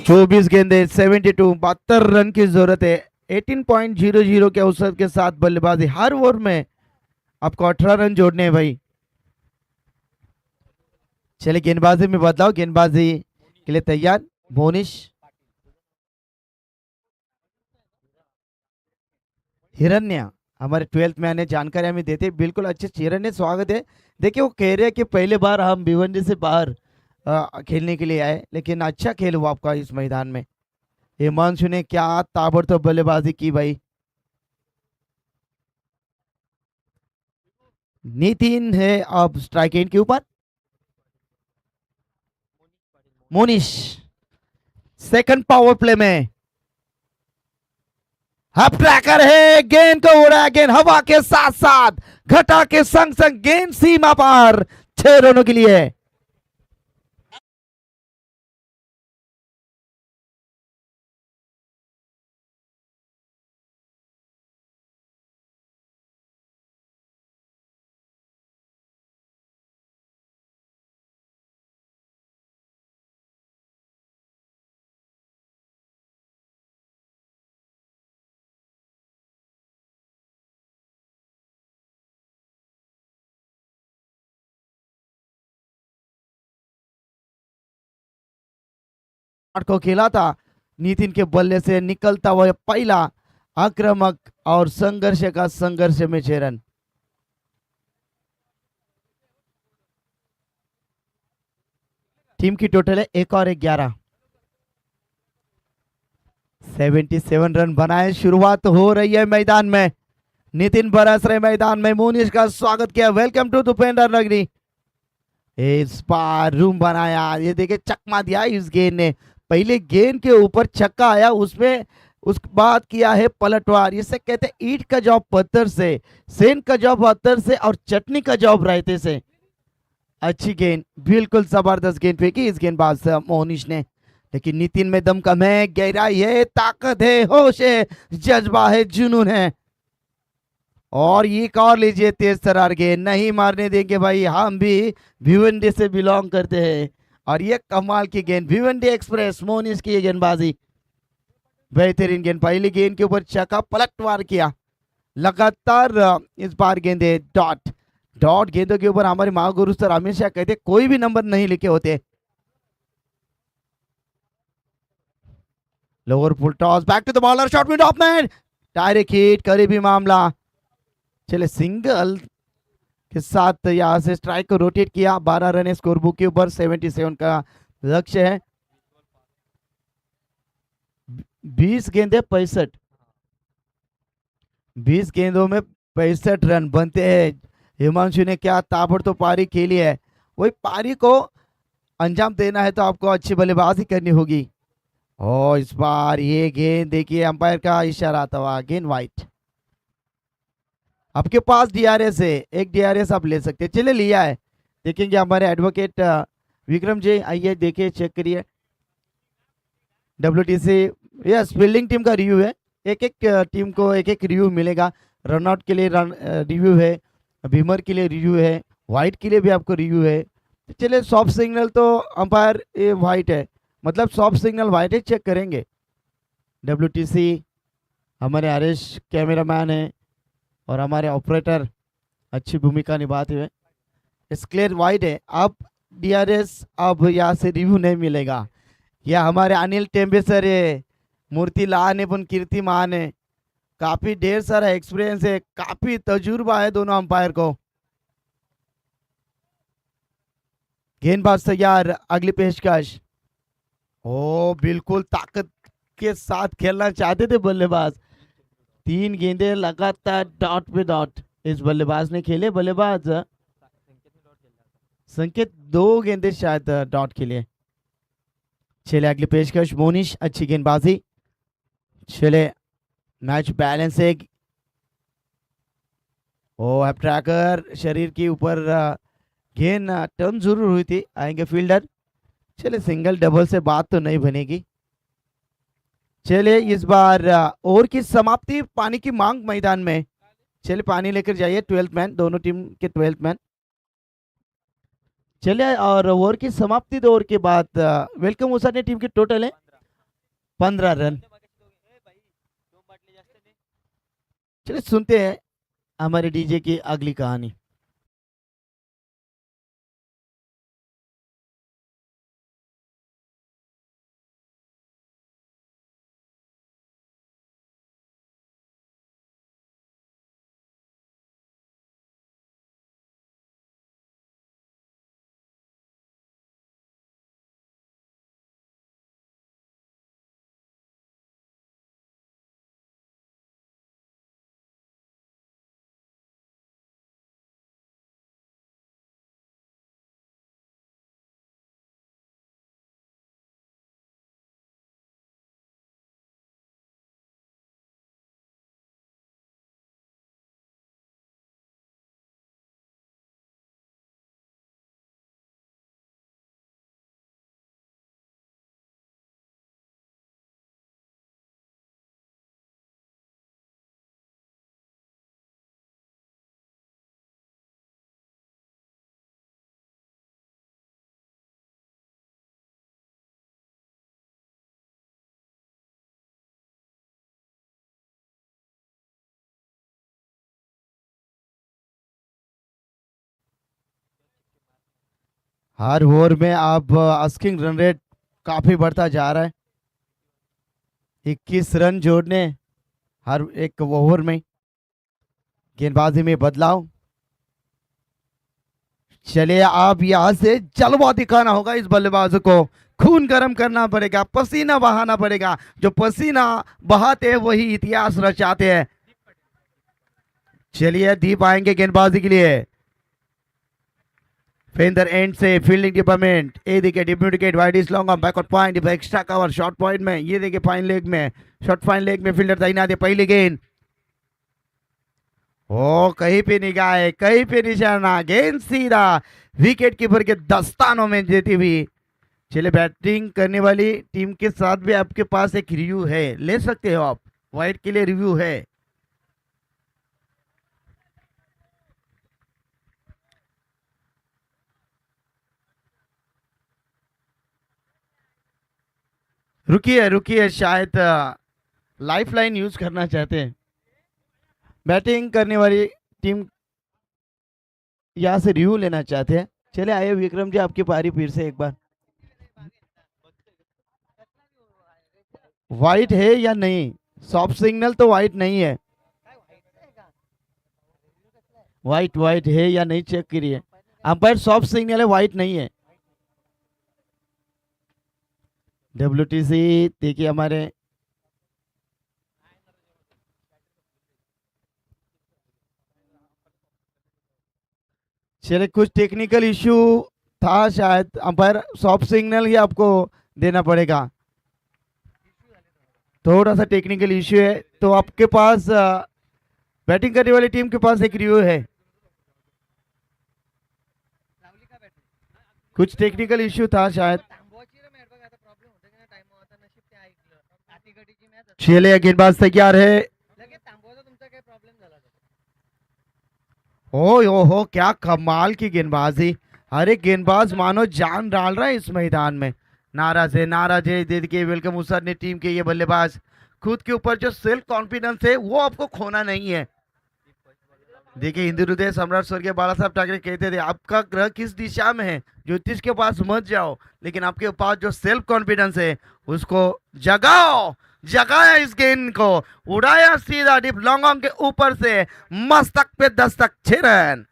चौबीस गेंदे 72, 72 रन की जरूरत है। 18.00 के औसत के साथ बल्लेबाजी। हर ओवर में आपको 18 रन जोड़ने हैं भाई। चलिए गेंदबाजी में बदलाव, गेंदबाजी के लिए तैयार मोनिश। हिरण्या हमारे 12th मैन है, जानकारी हमें देते हैं। बिल्कुल अच्छे हिरण्य, स्वागत है। देखिए वो कह रहे हैं कि पहले बार हम भिवंडी से बाहर खेलने के लिए आए, लेकिन अच्छा खेल हुआ आपका इस मैदान में। हिमांशु ने क्या ताबड़तोड़ बल्लेबाजी की भाई। नितिन है अब स्ट्राइक एंड के ऊपर। मोनिश सेकंड पावर प्ले में हब ट्रैकर है, गेंद को उड़ा, गेंद हवा के साथ साथ घटा के संग संग गेंद सीमा पार 6 रनों के लिए। को खेला था नितिन के बल्ले से निकलता हुआ पहला आक्रामक और संघर्ष का संघर्ष में 6 रन। टीम की टोटल है 1 और 11, 77 रन बनाए। शुरुआत हो रही है मैदान में, नितिन बरस रहे मैदान में। मोनिश का स्वागत किया, वेलकम टू दुपेंद्र नगरी। इस बार रूम बनाया, ये देखिए चकमा दिया इस गेंद ने। पहले गेंद के ऊपर छक्का आया, उसमें उसके बाद किया है पलटवार। इसे कहते हैं ईट का जॉब पत्थर से, सेन का जॉब पत्थर से और चटनी का जॉब रायते से। अच्छी गेंद, बिल्कुल जबरदस्त गेंद फेंकी इस गेंदबाज मोनिश ने। लेकिन नितिन में दम कम है, गहराई है, ताकत है, होश है, जज्बा है, जुनून है। और एक और लीजिए तेज तरार गेंद, नहीं मारने देंगे भाई, हम भी भिवंडी से बिलोंग करते हैं। और ये कमाल की गेंद, भिवंडी एक्सप्रेस मोनिश की गेंदबाजी, बेहतरीन गेंद। पहली गेंद के ऊपर छक्का, पलटवार किया लगातार। इस बार गेंदे डॉट डॉट गेंदों के ऊपर हमारे महागुरु सर हमेशा कहते कोई भी नंबर नहीं लिखे होते। Lower full toss, back to the bowler, shot mid off man, direct hit, करीबी मामला। चले सिंगल के साथ यहां से स्ट्राइक को रोटेट किया। 12 रन स्कोर बुक के ऊपर, 77 का लक्ष्य है। 20 गेंदे 65, 20 गेंदों में 65 रन बनते हैं। हिमांशु ने क्या ताबड़तोड़ पारी खेली है, वही पारी को अंजाम देना है तो आपको अच्छी बल्लेबाजी करनी होगी। और इस बार ये गेंद देखिए, अंपायर का इशारा आता हुआ, गेंद वाइट। आपके पास डीआरएस है, एक डीआरएस आप ले सकते हैं। चलिए लिया है, देखेंगे हमारे एडवोकेट विक्रम जी, आइए देखिए, चेक करिए। WTC यस फील्डिंग टीम का रिव्यू है, एक एक टीम को एक एक रिव्यू मिलेगा। रनआउट के लिए रन रिव्यू है, बीमर के लिए रिव्यू है, वाइट के लिए भी आपको रिव्यू है। चलिए सॉफ्ट सिग्नल तो अंपायर ये वाइट है, मतलब सॉफ्ट सिग्नल वाइट है, चेक करेंगे। WTC हमारे हरीश कैमरामैन है और हमारे ऑपरेटर अच्छी भूमिका निभाते हुए। इस क्लियर वाइड है। अब डीआरएस अब यहाँ से रिव्यू नहीं मिलेगा। यह हमारे अनिल टेम्बे सर है, मूर्ति लान है, पुन कीर्तिमान है, काफी ढेर सारा एक्सपीरियंस है, काफी तजुर्बा है दोनों अंपायर को। गेंदबाज तैयार, अगली पेशकश। ओ बिल्कुल ताकत के साथ खेलना चाहते थे बल्लेबाज। 3 गेंदे लगातार डॉट पे डॉट इस बल्लेबाज ने खेले। बल्लेबाज संकेत 2 गेंदे शायद डॉट के लिए। चले अगली पेशकश, मोनिश, अच्छी गेंदबाजी। चले मैच बैलेंस है। ओ एप ट्रैकर शरीर के ऊपर गेंद टर्न जरूर हुई थी, आएंगे फील्डर। चले सिंगल डबल से बात तो नहीं बनेगी। चले इस बार ओवर की समाप्ति, पानी की मांग मैदान में। चले पानी लेकर जाइए 12th मैन, दोनों टीम के 12th मैन। चले और ओवर की समाप्ति 2 ओवर के बाद वेलकम उसाने टीम की टोटल है 15 रन। चलिए सुनते हैं हमारे डीजे की अगली कहानी। हर ओवर में अब आस्किंग रन रेट काफी बढ़ता जा रहा है। 21 रन जोड़ने हर एक ओवर में। गेंदबाजी में बदलाव। चलिए अब यहां से जलवा दिखाना होगा इस बल्लेबाज को। खून गर्म करना पड़ेगा, पसीना बहाना पड़ेगा। जो पसीना बहाते हैं वही इतिहास रचाते हैं। चलिए दीप आएंगे गेंदबाजी के लिए। फेंदर एंड से फील्डिंग डिपार्टमेंट। ये देखिए डिप्यूटिकेट wide is long on backward point extra cover short point में। ये देखिए फाइन लेग में, शॉर्ट फाइन लेग में फील्डर तैनात है। पहली गेंद ओ कहीं पे निगाह है, कहीं पे निशाना। गेंद सीधा विकेट कीपर के दस्तानों में देती हुई। चलिए बैटिंग करने वाली टीम के साथ भी आपके पास एक रिव्यू है, ले सकते हो आप। वाइट के लिए रिव्यू है। रुकिए रुकिए, शायद लाइफ लाइन यूज करना चाहते हैं। बैटिंग करने वाली टीम यहाँ से रिव्यू लेना चाहते हैं। चले आइए विक्रम जी, आपकी पारी फिर से एक बार। वाइट है या नहीं? सॉफ्ट सिग्नल तो वाइट नहीं है। वाइट वाइट है या नहीं चेक करिए। अंपायर सॉफ्ट सिग्नल है, वाइट नहीं है। WTC देखिए हमारे चलिए कुछ टेक्निकल इश्यू था, शायद अंपायर सॉफ्ट सिग्नल ही आपको देना पड़ेगा। थोड़ा सा टेक्निकल इश्यू है तो आपके पास बैटिंग करने वाली टीम के पास एक रिव्यू है। कुछ टेक्निकल इश्यू था शायद। चलिए गेंदबाज तैयार है। ओ हो क्या कमाल की गेंदबाजी। हर एक गेंदबाज मानो जान डाल रहा है इस मैदान में। नाराज है, नाराज है। देखिए वेलकम उसार ने टीम के ये बल्लेबाज। खुद के ऊपर जो सेल्फ कॉन्फिडेंस है वो आपको खोना नहीं है। देखिए हिंदू हृदय सम्राट स्वर्गीय बाला साहब ठाकरे कहते थे आपका ग्रह किस दिशा में है, ज्योतिष के पास मत जाओ, लेकिन आपके पास जो सेल्फ कॉन्फिडेंस है उसको जगाओ। जगाया इस गेंद को, उड़ाया सीधा डिप लॉन्ग ऑन के ऊपर से, मस्तक पे दस्तक, 6 रन।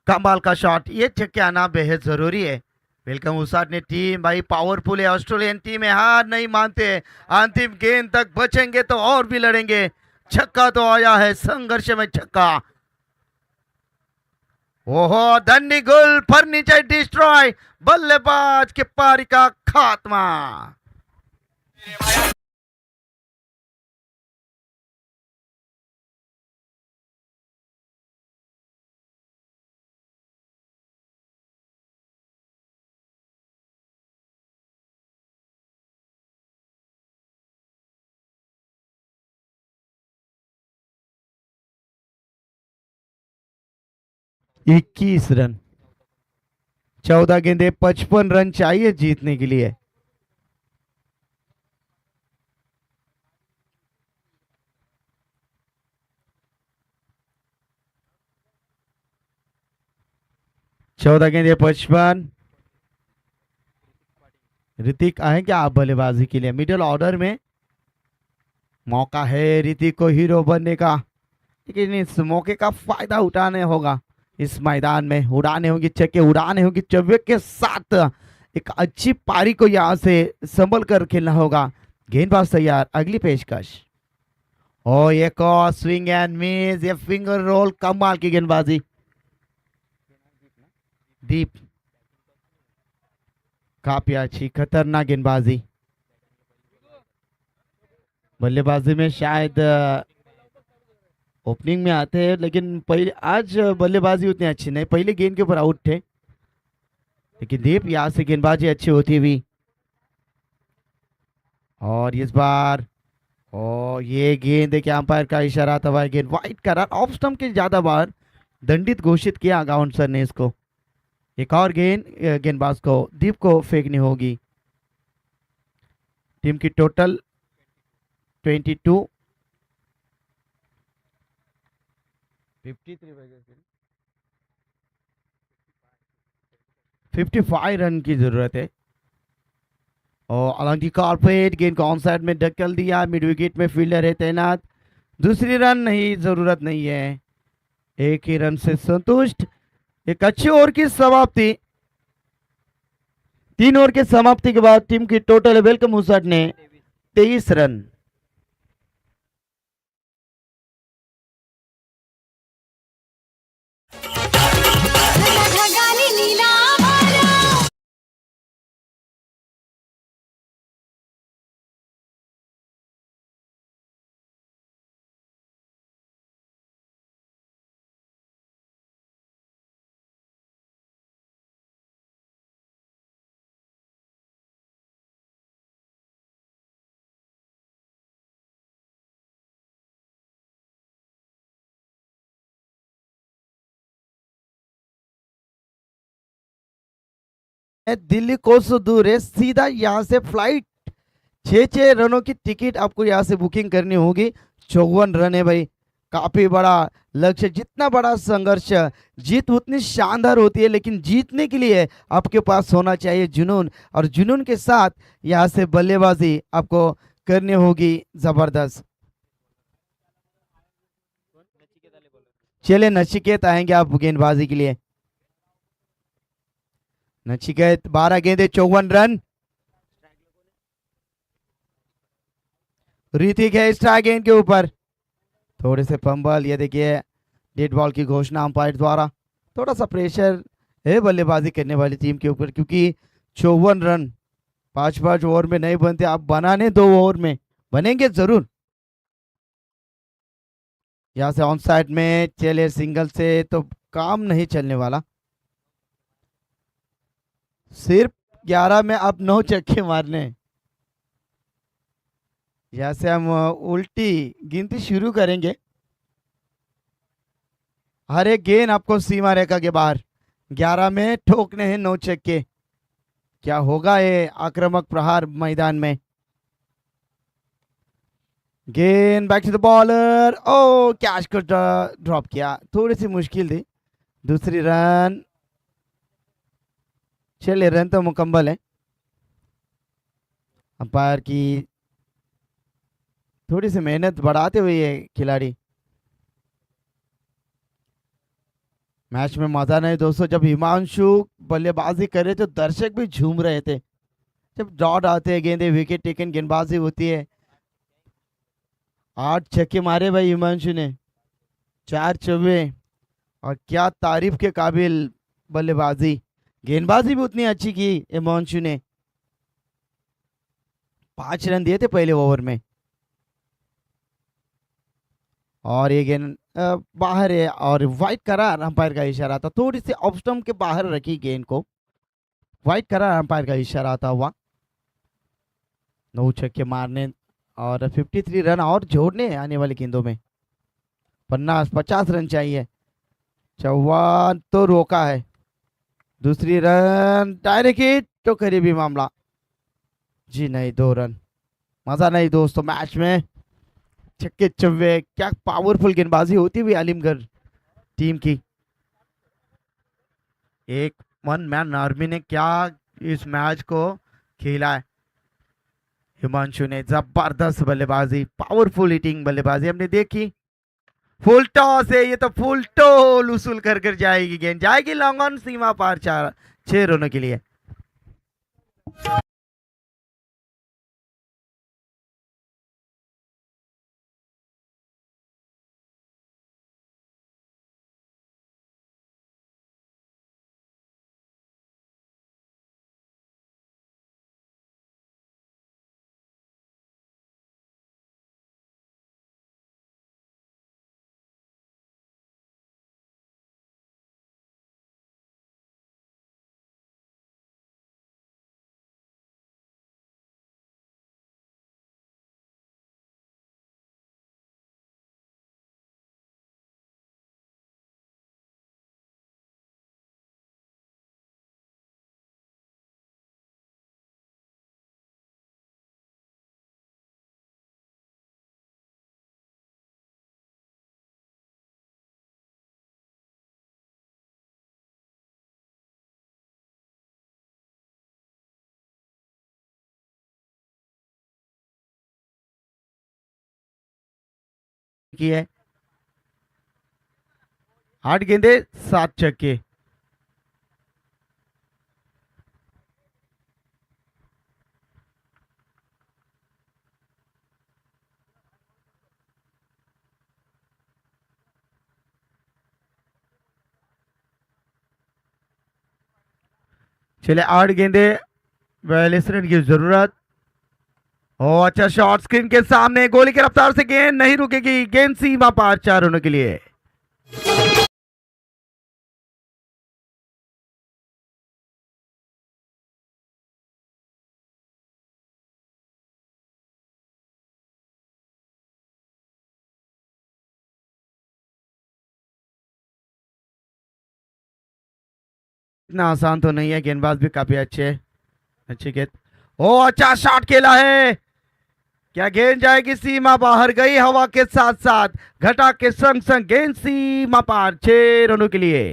कमाल का शॉट, ये छक्के आना बेहद जरूरी है। वेलकम उसाट ने टीम भाई पावरफुल है, ऑस्ट्रेलियन टीम है, हार नहीं मानते। अंतिम गेंद तक बचेंगे तो और भी लड़ेंगे। छक्का तो आया है, संघर्ष में छक्का। ओहो धन्नी गुल फर्नीचर डिस्ट्रॉय, बल्लेबाज के पारी का खात्मा। 21 रन, 14 गेंदे 55 रन चाहिए जीतने के लिए। चौदह गेंदे 55। ऋतिक आए क्या आप बल्लेबाजी के लिए? मिडिल ऑर्डर में मौका है ऋतिक को हीरो बनने का, लेकिन इस मौके का फायदा उठाने होगा। इस मैदान में उड़ाने होंगे छक्के, उड़ाने होंगे चौके के साथ। एक अच्छी पारी को यहाँ से संभल कर खेलना होगा। गेंदबाज तैयार, अगली पेशकश। और एक और स्विंग एंड मिस, ये फिंगर रोल, कमाल की गेंदबाजी। दीप काफी अच्छी खतरनाक गेंदबाजी। बल्लेबाजी में शायद ओपनिंग में आते हैं, लेकिन पहले आज बल्लेबाजी उतनी अच्छी नहीं, पहले गेंद के ऊपर आउट थे, लेकिन दीप यहाँ से गेंदबाजी अच्छी होती हुई। और इस बार ये गेंद के अंपायर का इशारा था, वह गेंद वाइड करा, ऑफ स्टंप के ज्यादा बार दंडित घोषित किया गाउंसर ने इसको। एक और गेंद गेंदबाज को दीप को फेंकनी होगी। टीम की टोटल 22, 55 रन की जरूरत है। और अलंगी कारपेट गेंद को ऑन साइड में ढकेल दिया, मिड विकेट में फील्डर है तैनात। दूसरी रन नहीं, जरूरत नहीं है, एक ही रन से संतुष्ट। एक अच्छी ओवर की समाप्ति। 3 ओवर की समाप्ति के बाद टीम की टोटल वेलकम मुसट ने 23 रन। दिल्ली कोसों दूर है, सीधा यहाँ से फ्लाइट 6 रनों की टिकट आपको यहाँ से बुकिंग करनी होगी। 54 रन है भाई, काफी बड़ा लक्ष्य। जितना बड़ा संघर्ष, जीत उतनी शानदार होती है, लेकिन जीतने के लिए आपके पास होना चाहिए जुनून, और जुनून के साथ यहाँ से बल्लेबाजी आपको करनी होगी जबरदस्त। चलिए नचिकेत आएंगे आप गेंदबाजी के लिए। नचिकेत 12 गेंदे 54 रन। ऋतिक है स्ट्राइक गेंद के ऊपर, थोड़े से फंबल। ये देखिए डेड बॉल की घोषणा अंपायर द्वारा। थोड़ा सा प्रेशर है बल्लेबाजी करने वाली टीम के ऊपर, क्योंकि 54 रन 5-5 ओवर में नहीं बनते। आप बनाने 2 ओवर में बनेंगे जरूर। यहाँ से ऑन साइड में चले, सिंगल से तो काम नहीं चलने वाला। सिर्फ 11 में आप 9 छक्के मारने। यहाँ से हम उल्टी गिनती शुरू करेंगे। हर एक गेंद आपको सीमा रेखा के बाहर 11 में ठोकने हैं 9 छक्के। क्या होगा ये आक्रामक प्रहार मैदान में? गेंद बैक टू द बॉलर, ओ कैच को ड्रॉप किया, थोड़ी सी मुश्किल थी। दूसरी रन, चलिए रन तो मुकम्मल है। अंपायर की थोड़ी सी मेहनत बढ़ाते हुए ये खिलाड़ी। मैच में मजा नहीं दोस्तों, जब हिमांशु बल्लेबाजी करे तो दर्शक भी झूम रहे थे। जब डॉट आते हैं, गेंदे विकेट टेकन गेंदबाजी होती है। 8 छक्के मारे भाई हिमांशु ने, 4 चौबे, और क्या तारीफ के काबिल बल्लेबाजी। गेंदबाजी भी उतनी अच्छी की हिमांशु ने। 5 रन दिए थे पहले ओवर में। और ये गेंद बाहर है, और वाइड करा अंपायर का इशारा था। थोड़ी सी ऑफ स्टंप के बाहर रखी गेंद को, वाइड करा अंपायर का इशारा था हुआ। 9 छक्के मारने और 53 रन और जोड़ने आने वाली गेंदों में। 50 रन चाहिए। चौहान तो रोका है, दूसरी रन डायरेक्ट हिट तो करीबी मामला, जी नहीं 2 रन, मजा नहीं दोस्तों मैच में। छक्के चौवे, क्या पावरफुल गेंदबाजी होती हुई आलिमगढ़ टीम की। एक वन मैन आर्मी ने क्या इस मैच को खेला है। हिमांशु ने जबरदस्त बल्लेबाजी, पावरफुल हिटिंग बल्लेबाजी हमने देखी। फुल टॉस है, ये तो फुल टोल उसूल कर कर जाएगी, गेंद जाएगी लॉन्ग ऑन, सीमा पार 6 रनों के लिए। की है 8 गेंदे 7 छक्के। चले 8 गेंदे 42 रन की जरूरत। ओ अच्छा शॉट, स्क्रीन के सामने गोली की रफ्तार से गेंद नहीं रुकेगी, गेंद सीमा पार 4 रनों के लिए। इतना आसान तो नहीं है, गेंदबाज भी काफी अच्छी गेंद। ओ अच्छा शॉट खेला है, क्या गेंद जाएगी सीमा बाहर, गई हवा के साथ साथ, घटा के संग संग गेंद सीमा पार 6 रनों के लिए।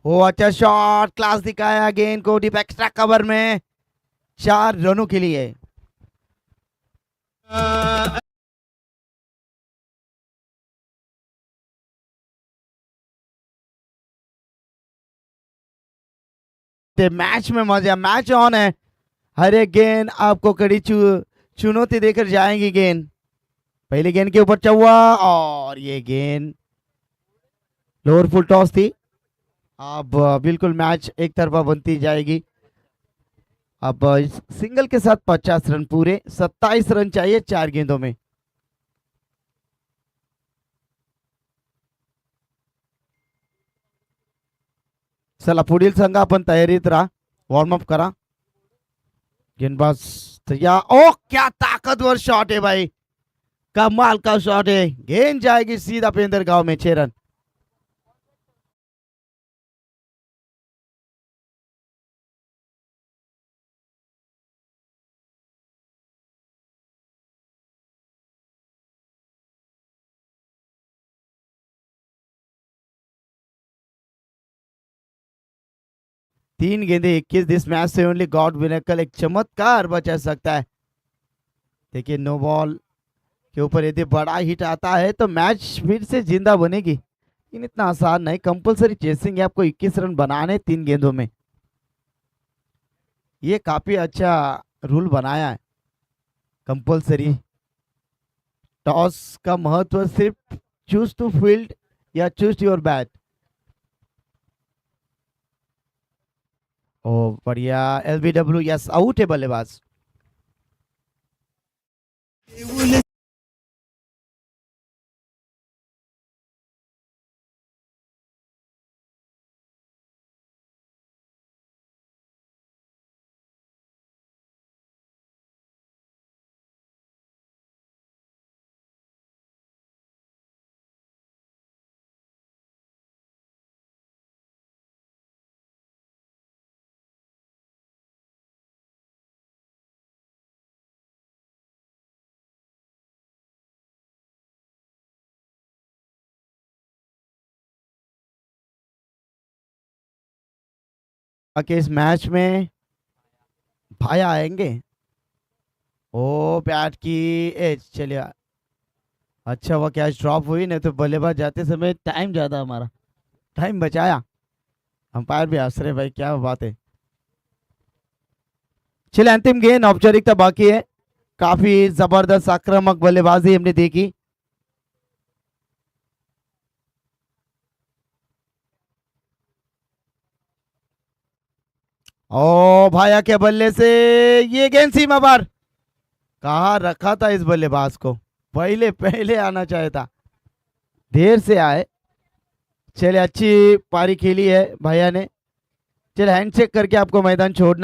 ओ अच्छा शॉट, क्लास दिखाया, गेंद को डीप एक्स्ट्रा कवर में 4 रनों के लिए। मैच में मजा, मैच ऑन है, हर एक गेंद आपको कड़ी चुनौती देकर जाएंगी। गेंद पहली गेंद के ऊपर चौवा, और ये गेंद लोअर फुल टॉस थी। अब बिल्कुल मैच एक तरफा बनती जाएगी। अब इस सिंगल के साथ 50 रन पूरे, 27 रन चाहिए 4 गेंदों में। चला पुढील संघ आपण तयारीत राहा. वॉर्मअप करा. गेंदबाज तैयार. ओ क्या ताकतवर शॉट है भाई, कमाल का शॉट है. गेंद जाएगी सीधा पेंदर गांव में. 6 रन. तीन गेंदे 21. दिस मैच से ओनली गॉड विनर एक चमत्कार बचा सकता है. देखिए नो बॉल के ऊपर यदि बड़ा हिट आता है तो मैच फिर से जिंदा बनेगी, लेकिन इतना आसान नहीं. कंपलसरी चेसिंग है, आपको 21 रन बनाने 3 गेंदों में. ये काफी अच्छा रूल बनाया है कंपलसरी. टॉस का महत्व सिर्फ चूज टू फील्ड या चूज योर बैट. ओ बढ़िया. एलबीडब्ल्यू. यस, आउट है बल्लेबाज. कि इस मैच में भाया आएंगे. ओ बैट की एज. चलिए अच्छा हुआ कैच ड्रॉप हुई, नहीं तो बल्लेबाज जाते समय टाइम ज्यादा, हमारा टाइम बचाया. अंपायर भी हंस रहे भाई, क्या बात है. चलिए अंतिम गेंद. औपचारिकता बाकी है. काफी जबरदस्त आक्रामक बल्लेबाजी हमने देखी. ओ भाया के बल्ले से ये गेंद सीमा पार. कहा रखा था इस बल्लेबाज को, पहले पहले आना चाहिए था, देर से आए. चले अच्छी पारी खेली है भैया ने. चले हैंड चेक करके आपको मैदान छोड़ना.